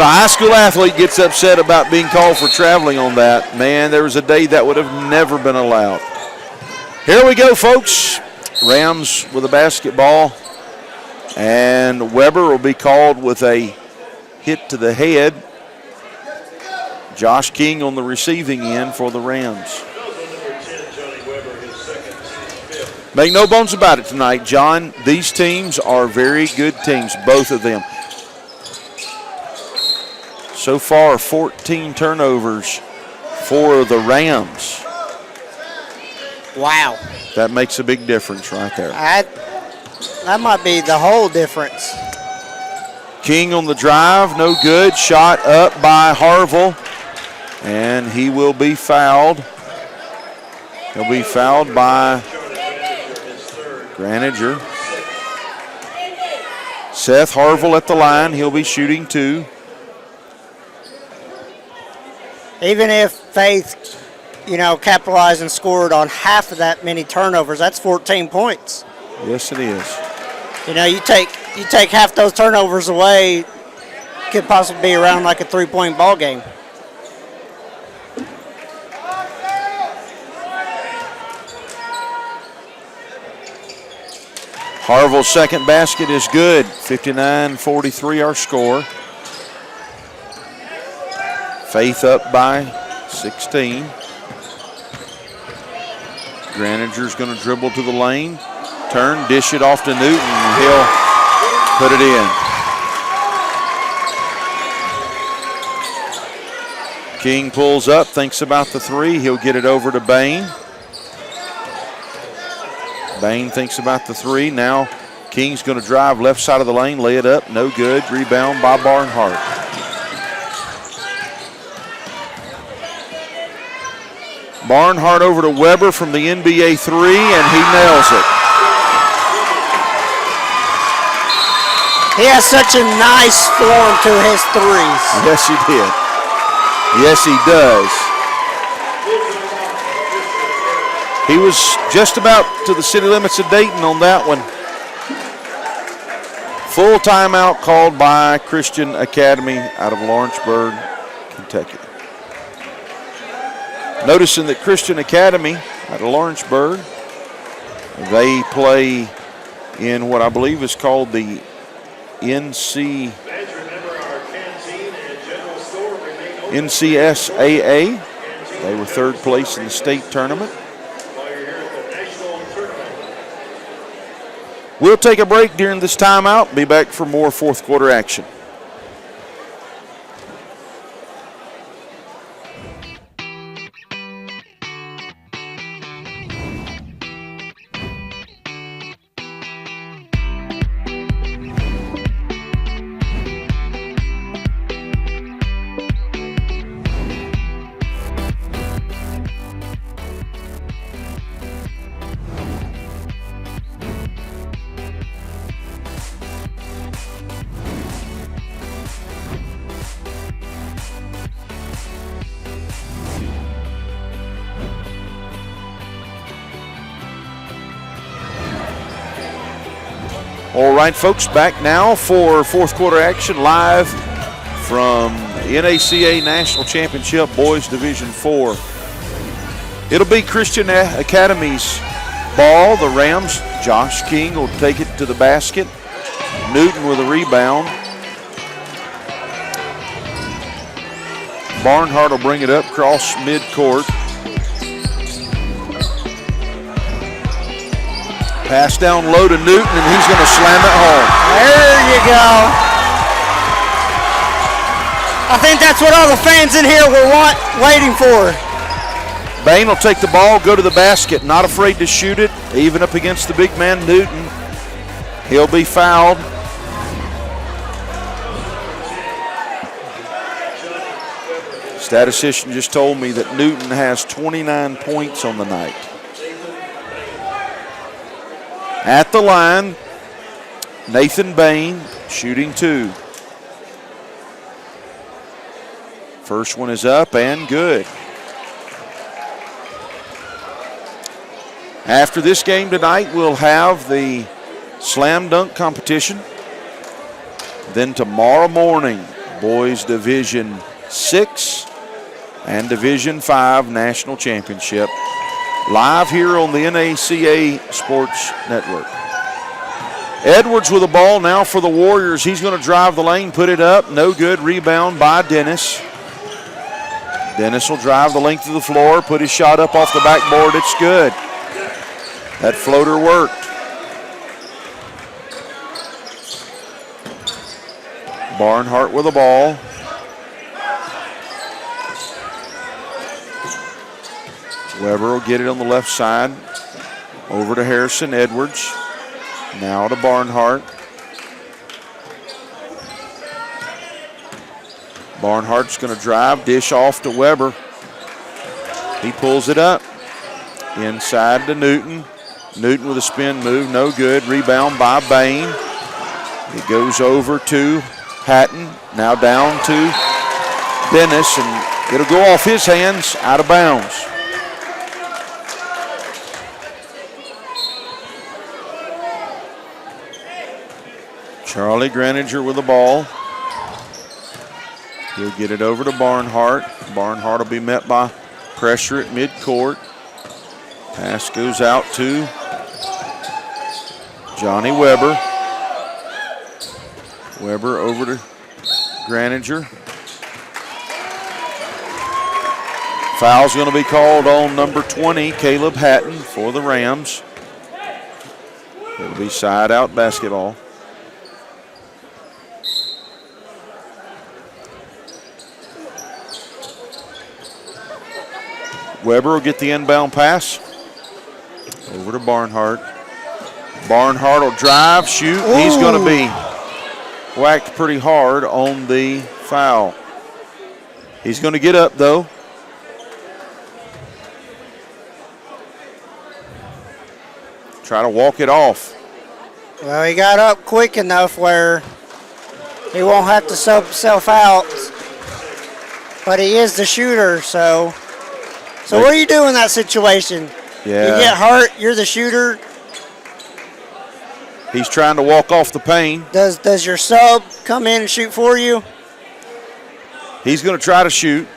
high school athlete gets upset about being called for traveling on that. Man, there was a day that would have never been allowed. Here we go, folks. Rams with a basketball. And Weber will be called with a hit to the head. Josh King on the receiving end for the Rams. Make no bones about it tonight, John. These teams are very good teams, both of them. So far, 14 turnovers for the Rams. Wow. That makes a big difference right there. That might be the whole difference. King on the drive, no good. Shot up by Harville, and he will be fouled. He'll be fouled by Graninger. Seth Harville at the line. He'll be shooting 2. Even if Faith, capitalized and scored on half of that many turnovers, that's 14 points. Yes, it is. You take half those turnovers away, could possibly be around like a 3-point ball game. Harville's second basket is good. 59-43 our score. Faith up by 16. Graninger's going to dribble to the lane. Turn, dish it off to Newton, and he'll put it in. King pulls up, thinks about the 3. He'll get it over to Bain. Bain thinks about the 3. Now King's going to drive left side of the lane, lay it up, no good. Rebound by Barnhart. Barnhart over to Weber from the NBA 3, and he nails it. He has such a nice form to his threes. Yes, he did. Yes, he does. He was just about to the city limits of Dayton on that one. Full timeout called by Christian Academy out of Lawrenceburg, Kentucky. Noticing that Christian Academy out of Lawrenceburg, they play in what I believe is called the NCSAA. They were third place in the state tournament. We'll take a break during this timeout. Be back for more fourth quarter action. All right, folks, back now for fourth quarter action live from NACA National Championship Boys Division 4. It'll be Christian Academy's ball. The Rams, Josh King will take it to the basket. Newton with a rebound. Barnhart will bring it up across midcourt. Pass down low to Newton, and he's going to slam it home. There you go. I think that's what all the fans in here were waiting for. Bain will take the ball, go to the basket, not afraid to shoot it, even up against the big man Newton. He'll be fouled. Statistician just told me that Newton has 29 points on the night. At the line, Nathan Bain shooting 2. First one is up and good. After this game tonight, we'll have the slam dunk competition. Then tomorrow morning, boys Division 6 and Division 5 National Championship. Live here on the NACA Sports Network. Edwards with the ball now for the Warriors. He's going to drive the lane, put it up. No good. Rebound by Dennis. Dennis will drive the length of the floor, put his shot up off the backboard. It's good. That floater worked. Barnhart with the ball. Weber will get it on the left side. Over to Harrison Edwards. Now to Barnhart. Barnhart's going to drive, dish off to Weber. He pulls it up. Inside to Newton. Newton with a spin move, no good. Rebound by Bain. It goes over to Hatton. Now down to Dennis, and it'll go off his hands, out of bounds. Charlie Graninger with the ball. He'll get it over to Barnhart. Barnhart will be met by pressure at midcourt. Pass goes out to Johnny Weber. Weber over to Graninger. Foul's going to be called on number 20, Caleb Hatton, for the Rams. It'll be side out basketball. Weber will get the inbound pass. Over to Barnhart. Barnhart will drive, shoot. Ooh. He's going to be whacked pretty hard on the foul. He's going to get up, though. Try to walk it off. Well, he got up quick enough where he won't have to sub himself out. But he is the shooter, so what do you do in that situation? Yeah. You get hurt, you're the shooter. He's trying to walk off the pain. Does your sub come in and shoot for you? He's going to try to shoot.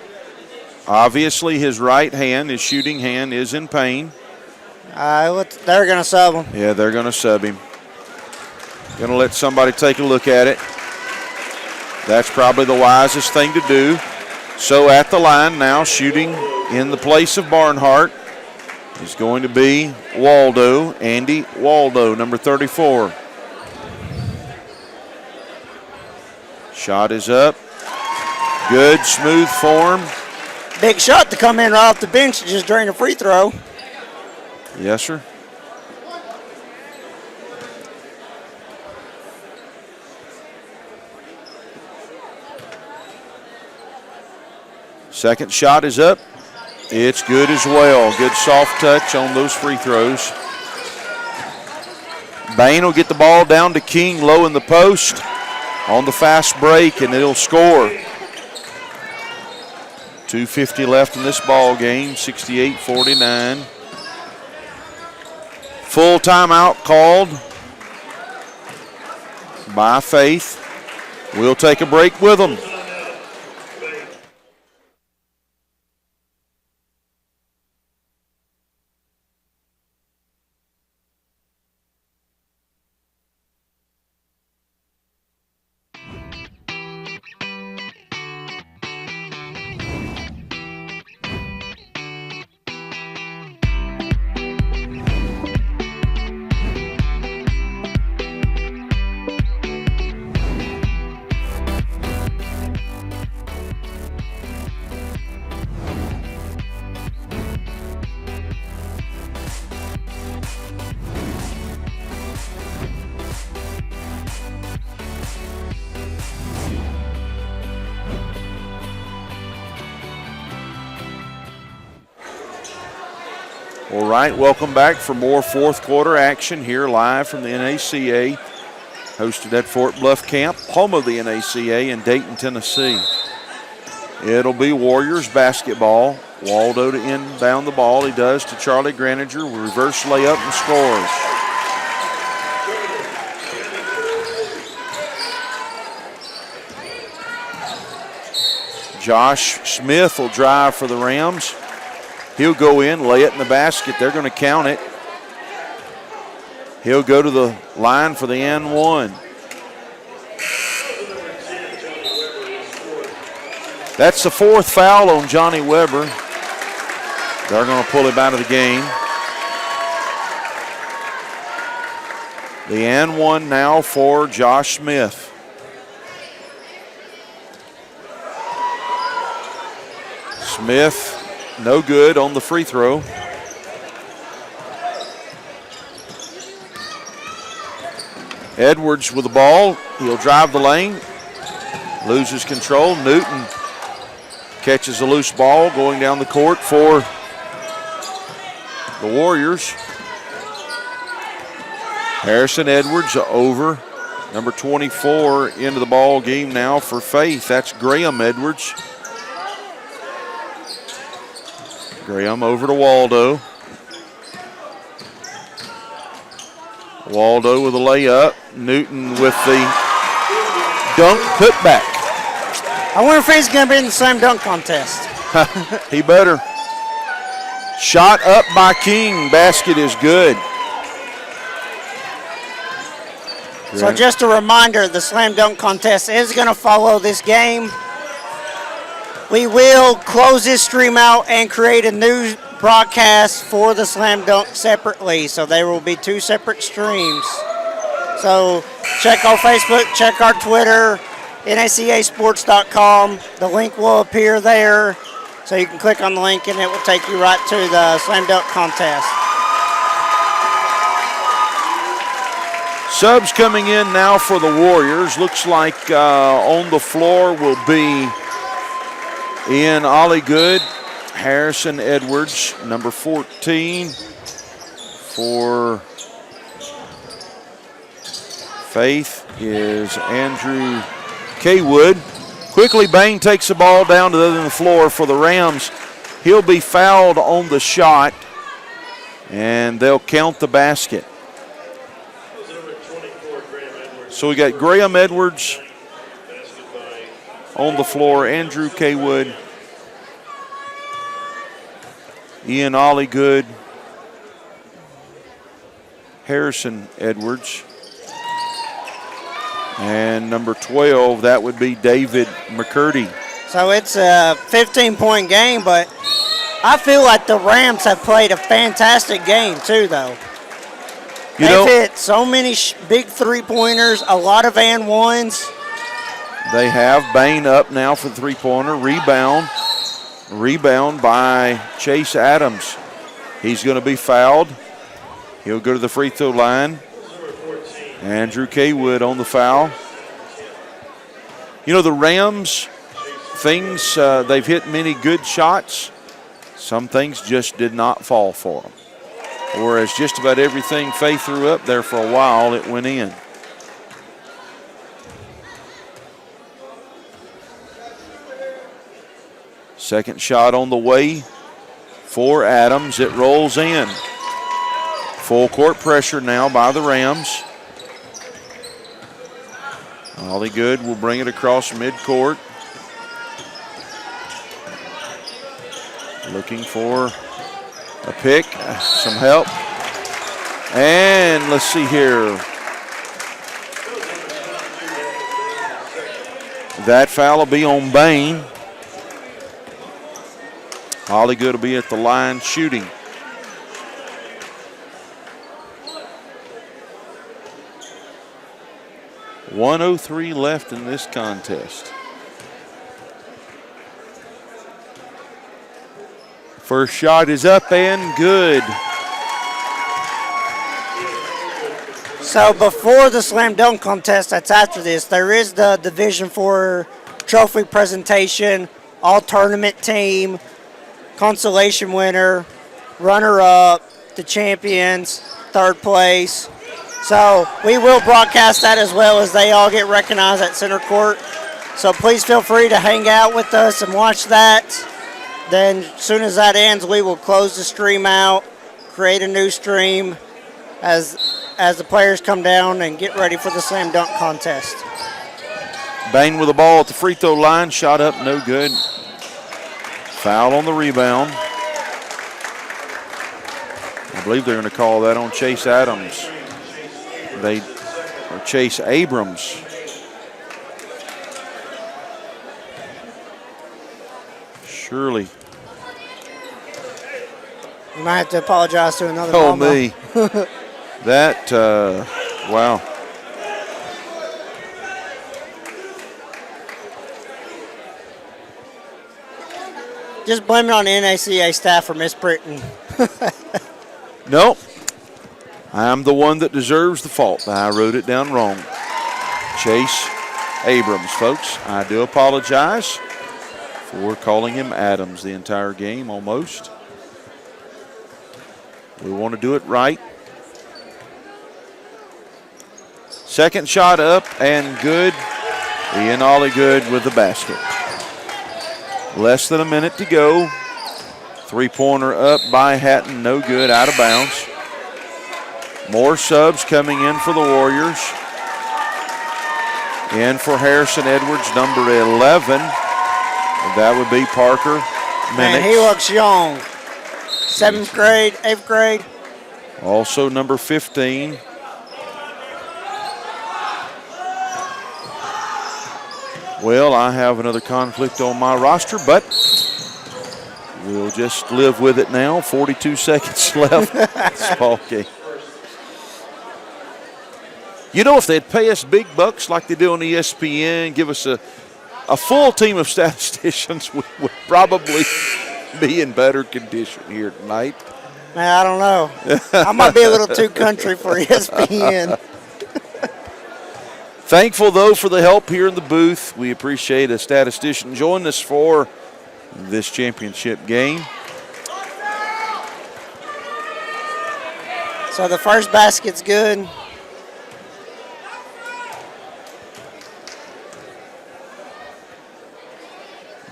Obviously, his right hand, his shooting hand, is in pain. They're going to sub him. Yeah, they're going to sub him. Going to let somebody take a look at it. That's probably the wisest thing to do. So at the line now, shooting in the place of Barnhart is going to be Waldo, Andy Waldo, number 34. Shot is up. Good, smooth form. Big shot to come in right off the bench and just drain a free throw. Yes, sir. Second shot is up. It's good as well. Good soft touch on those free throws. Bain will get the ball down to King low in the post on the fast break, and it'll score. 2:50 left in this ball game, 68-49. Full timeout called by Faith. We'll take a break with them. All right, welcome back for more fourth quarter action here live from the NACA, hosted at Fort Bluff Camp, home of the NACA in Dayton, Tennessee. It'll be Warriors basketball. Waldo to inbound the ball. He does to Charlie Graninger. Reverse layup and scores. Josh Smith will drive for the Rams. He'll go in, lay it in the basket. They're going to count it. He'll go to the line for the N1. That's the fourth foul on Johnny Weber. They're going to pull him out of the game. The N1 now for Josh Smith. Smith, no good on the free throw. Edwards with the ball. He'll drive the lane. Loses control. Newton catches a loose ball going down the court for the Warriors. Harrison Edwards over. Number 24 into the ball game now for Faith. That's Graham Edwards. Graham over to Waldo. Waldo with a layup. Newton with the dunk putback. I wonder if he's going to be in the slam dunk contest. He better. Shot up by King. Basket is good. So just a reminder, the slam dunk contest is going to follow this game. We will close this stream out and create a new broadcast for the slam dunk separately. So there will be two separate streams. So check our Facebook, check our Twitter, NACAsports.com. The link will appear there. So you can click on the link and it will take you right to the slam dunk contest. Subs coming in now for the Warriors. Looks like on the floor will be Ian Ollygood, Harrison Edwards, number 14 for Faith is Andrew Kaywood. Quickly, Bain takes the ball down to the other end of the floor for the Rams. He'll be fouled on the shot, and they'll count the basket. So we got Graham Edwards on the floor, Andrew Kaywood, Ian Ollygood, Harrison Edwards, and number 12, that would be David McCurdy. So it's a 15-point game, but I feel like the Rams have played a fantastic game too, though. They've hit so many big three-pointers, a lot of and ones. They have Bain up now for the three-pointer. Rebound by Chase Adams. He's going to be fouled. He'll go to the free throw line. Andrew Kaywood on the foul. You know, the Rams, they've hit many good shots. Some things just did not fall for them. Whereas just about everything Faith threw up there for a while, it went in. Second shot on the way for Adams. It rolls in. Full court pressure now by the Rams. Ollygood will bring it across midcourt. Looking for a pick, some help. And let's see here. That foul will be on Bain. Ollygood will be at the line shooting. .103 left in this contest. First shot is up and good. So before the slam dunk contest that's after this, there is the Division IV trophy presentation, all tournament team, consolation winner, runner-up, the champions, third place. So we will broadcast that as well as they all get recognized at center court. So please feel free to hang out with us and watch that. Then as soon as that ends, we will close the stream out, create a new stream as the players come down and get ready for the slam dunk contest. Bain with the ball at the free throw line. Shot up, no good. Foul on the rebound. I believe they're going to call that on Chase Adams. Or Chase Abrams. Surely. You might have to apologize to another Oh, mama. me. That, wow. Just blame it on the NACA staff for misprinting. Nope. I'm the one that deserves the fault. I wrote it down wrong. Chase Abrams, folks. I do apologize for calling him Adams the entire game almost. We want to do it right. Second shot up and good. Ian Olligood with the basket. Less than a minute to go. Three-pointer up by Hatton, no good, out of bounds. More subs coming in for the Warriors. In for Harrison Edwards, number 11. That would be Parker Minix. Man, he looks young. 7th grade, 8th grade. Also number 15. Well, I have another conflict on my roster, but we'll just live with it now. 42 seconds left. This ball game. You know, if they'd pay us big bucks like they do on ESPN, give us a full team of statisticians, we would probably be in better condition here tonight. Man, I don't know. I might be a little too country for ESPN. Thankful, though, for the help here in the booth. We appreciate a statistician joining us for this championship game. So the first basket's good.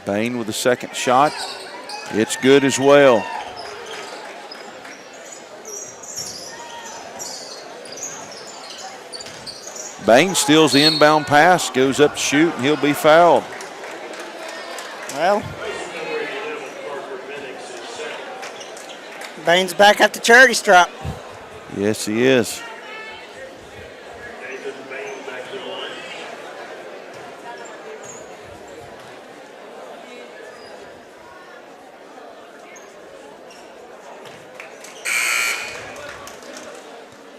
Bain with the second shot. It's good as well. Bain steals the inbound pass, goes up to shoot, and he'll be fouled. Well, Bain's back at the charity stripe. Yes, he is.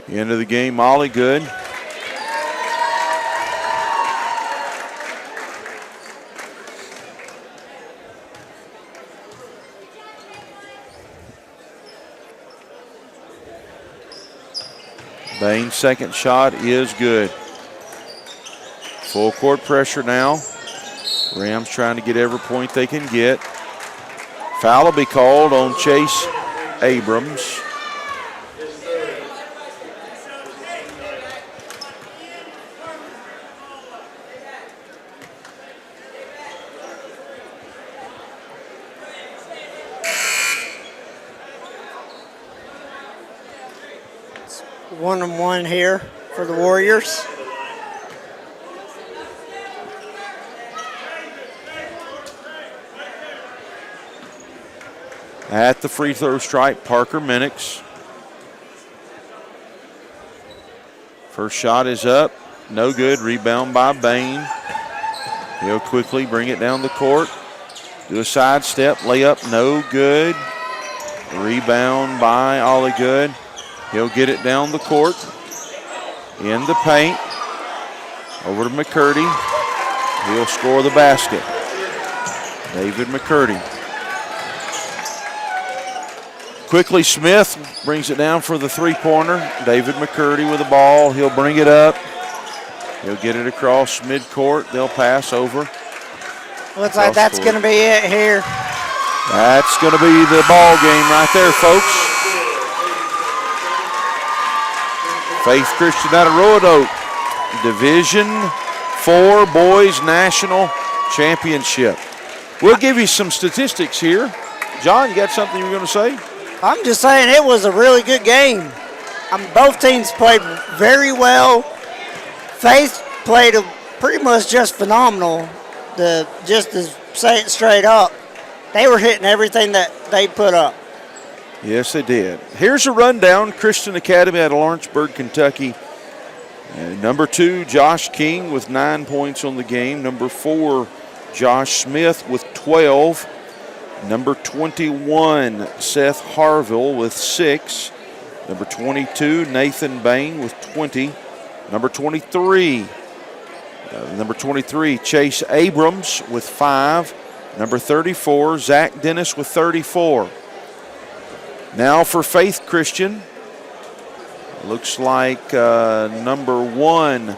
End of the game, Molly good. Bain's second shot is good. Full court pressure now. Rams trying to get every point they can get. Foul will be called on Chase Abrams. It's 1-on-1 here for the Warriors. At the free throw stripe, Parker Minix. First shot is up, no good. Rebound by Bain. He'll quickly bring it down the court. Do a sidestep, layup, no good. Rebound by Olligood. He'll get it down the court. In the paint. Over to McCurdy. He'll score the basket. David McCurdy. Quickly, Smith brings it down for the three-pointer. David McCurdy with the ball. He'll bring it up. He'll get it across midcourt. They'll pass over. Looks like that's going to be it here. That's going to be the ball game right there, folks. Faith Christian out of Roanoke, Division IV Boys National Championship. We'll give you some statistics here. John, you got something you were going to say? I'm just saying it was a really good game. Both teams played very well. Faith played pretty much just phenomenal. Just to say it straight up, they were hitting everything that they put up. Yes, they did. Here's a rundown. Christian Academy out of Lawrenceburg, Kentucky. Number 2, Josh King with 9 points on the game. Number 4, Josh Smith with 12. Number 21, Seth Harville with 6. Number 22, Nathan Bain with 20. Number 23, Chase Abrams with 5. Number 34, Zach Dennis with 34. Now for Faith Christian, looks like number 1,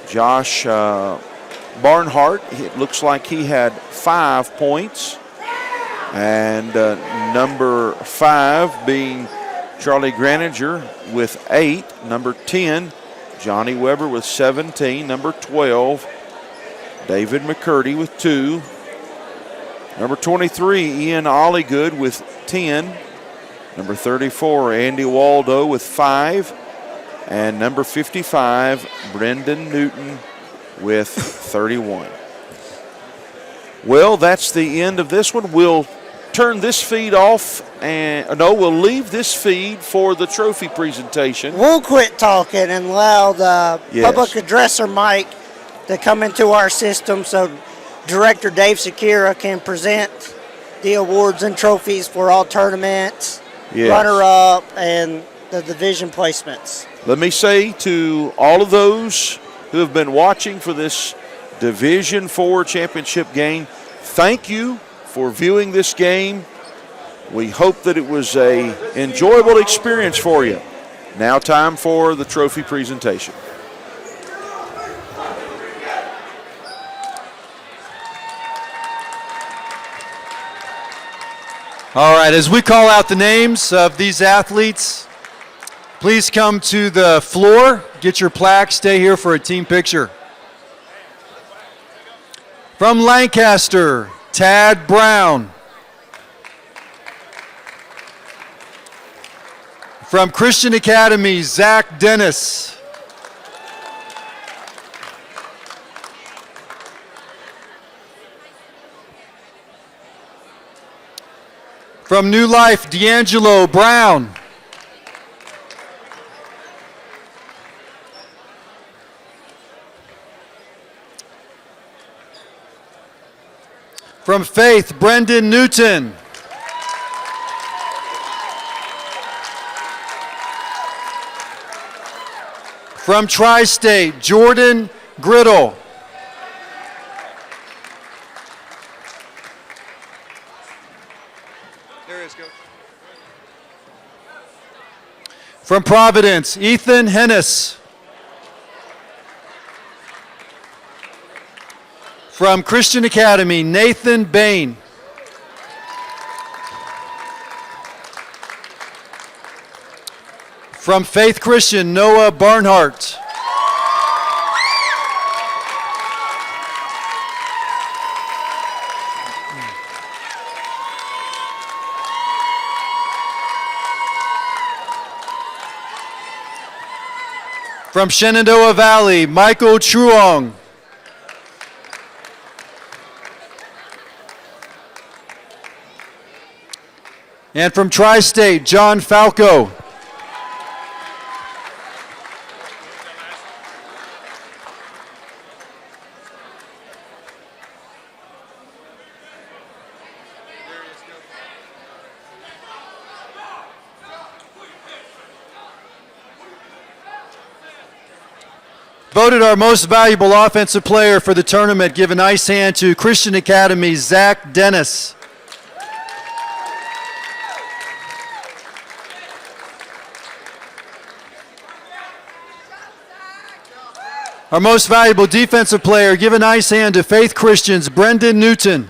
Josh Barnhart. It looks like he had 5 points. And number 5 being Charlie Graninger with 8. Number 10, Johnny Weber with 17. Number 12, David McCurdy with 2. Number 23, Ian Ollygood with 10. Number 34, Andy Waldo with 5. And number 55, Brendan Newton with 31. Well, that's the end of this one. We'll turn this feed off, and we'll leave this feed for the trophy presentation. We'll quit talking and allow the public addresser mic to come into our system so Director Dave Sakira can present the awards and trophies for all tournaments, runner-up, and the division placements. Let me say to all of those who have been watching for this Division IV championship game, thank you for viewing this game. We hope that it was an enjoyable experience for you. Now time for the trophy presentation. All right, as we call out the names of these athletes, please come to the floor, get your plaque, stay here for a team picture. From Lancaster, Tad Brown. From Christian Academy, Zach Dennis. From New Life, D'Angelo Brown. From Faith, Brendan Newton. From Tri-State, Jordan Griddle. There it is, Coach. From Providence, Ethan Hennis. From Christian Academy, Nathan Bain. From Faith Christian, Noah Barnhart. From Shenandoah Valley, Michael Truong. And from Tri-State, John Falco. Voted our most valuable offensive player for the tournament. Give a nice hand to Christian Academy, Zach Dennis. Our most valuable defensive player, give a nice hand to Faith Christian's Brendan Newton.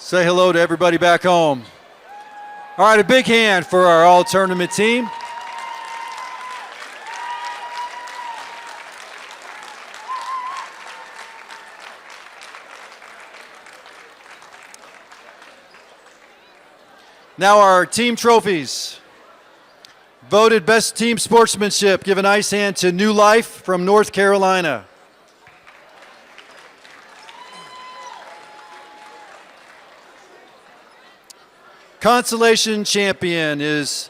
Say hello to everybody back home. All right, a big hand for our all-tournament team. Now our team trophies. Voted best team sportsmanship. Give a nice hand to New Life from North Carolina. Consolation champion is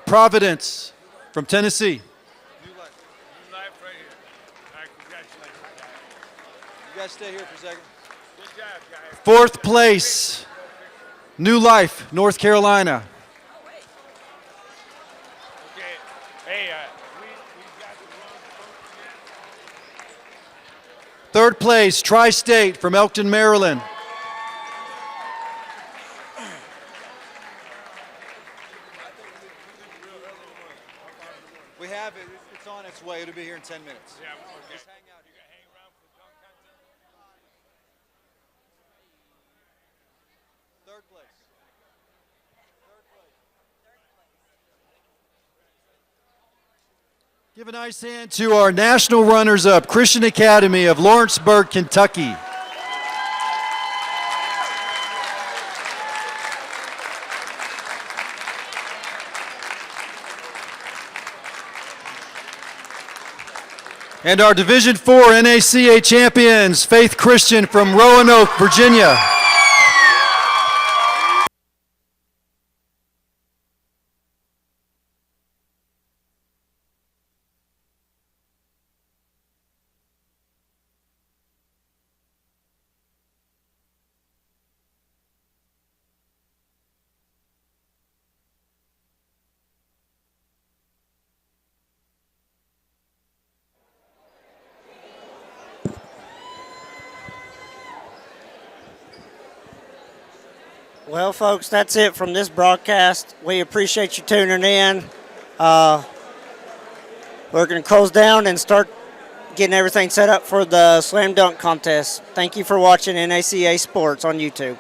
Providence from Tennessee. New life right here. All right, congratulations. You guys stay here for a second. Good job, guys. Fourth place, New Life, North Carolina. Okay. Hey, we got the wrong. Third place, Tri-State from Elkton, Maryland. We have it. It's on its way. It'll be here in 10 minutes. Yeah, okay. Just hang out. You got to hang around for the dunk contest? Third place. Give a nice hand to our national runners-up, Christian Academy of Lawrenceburg, Kentucky. And our Division IV NACA champions, Faith Christian from Roanoke, Virginia. Well, folks, that's it from this broadcast. We appreciate you tuning in. We're going to close down and start getting everything set up for the slam dunk contest. Thank you for watching NACA Sports on YouTube.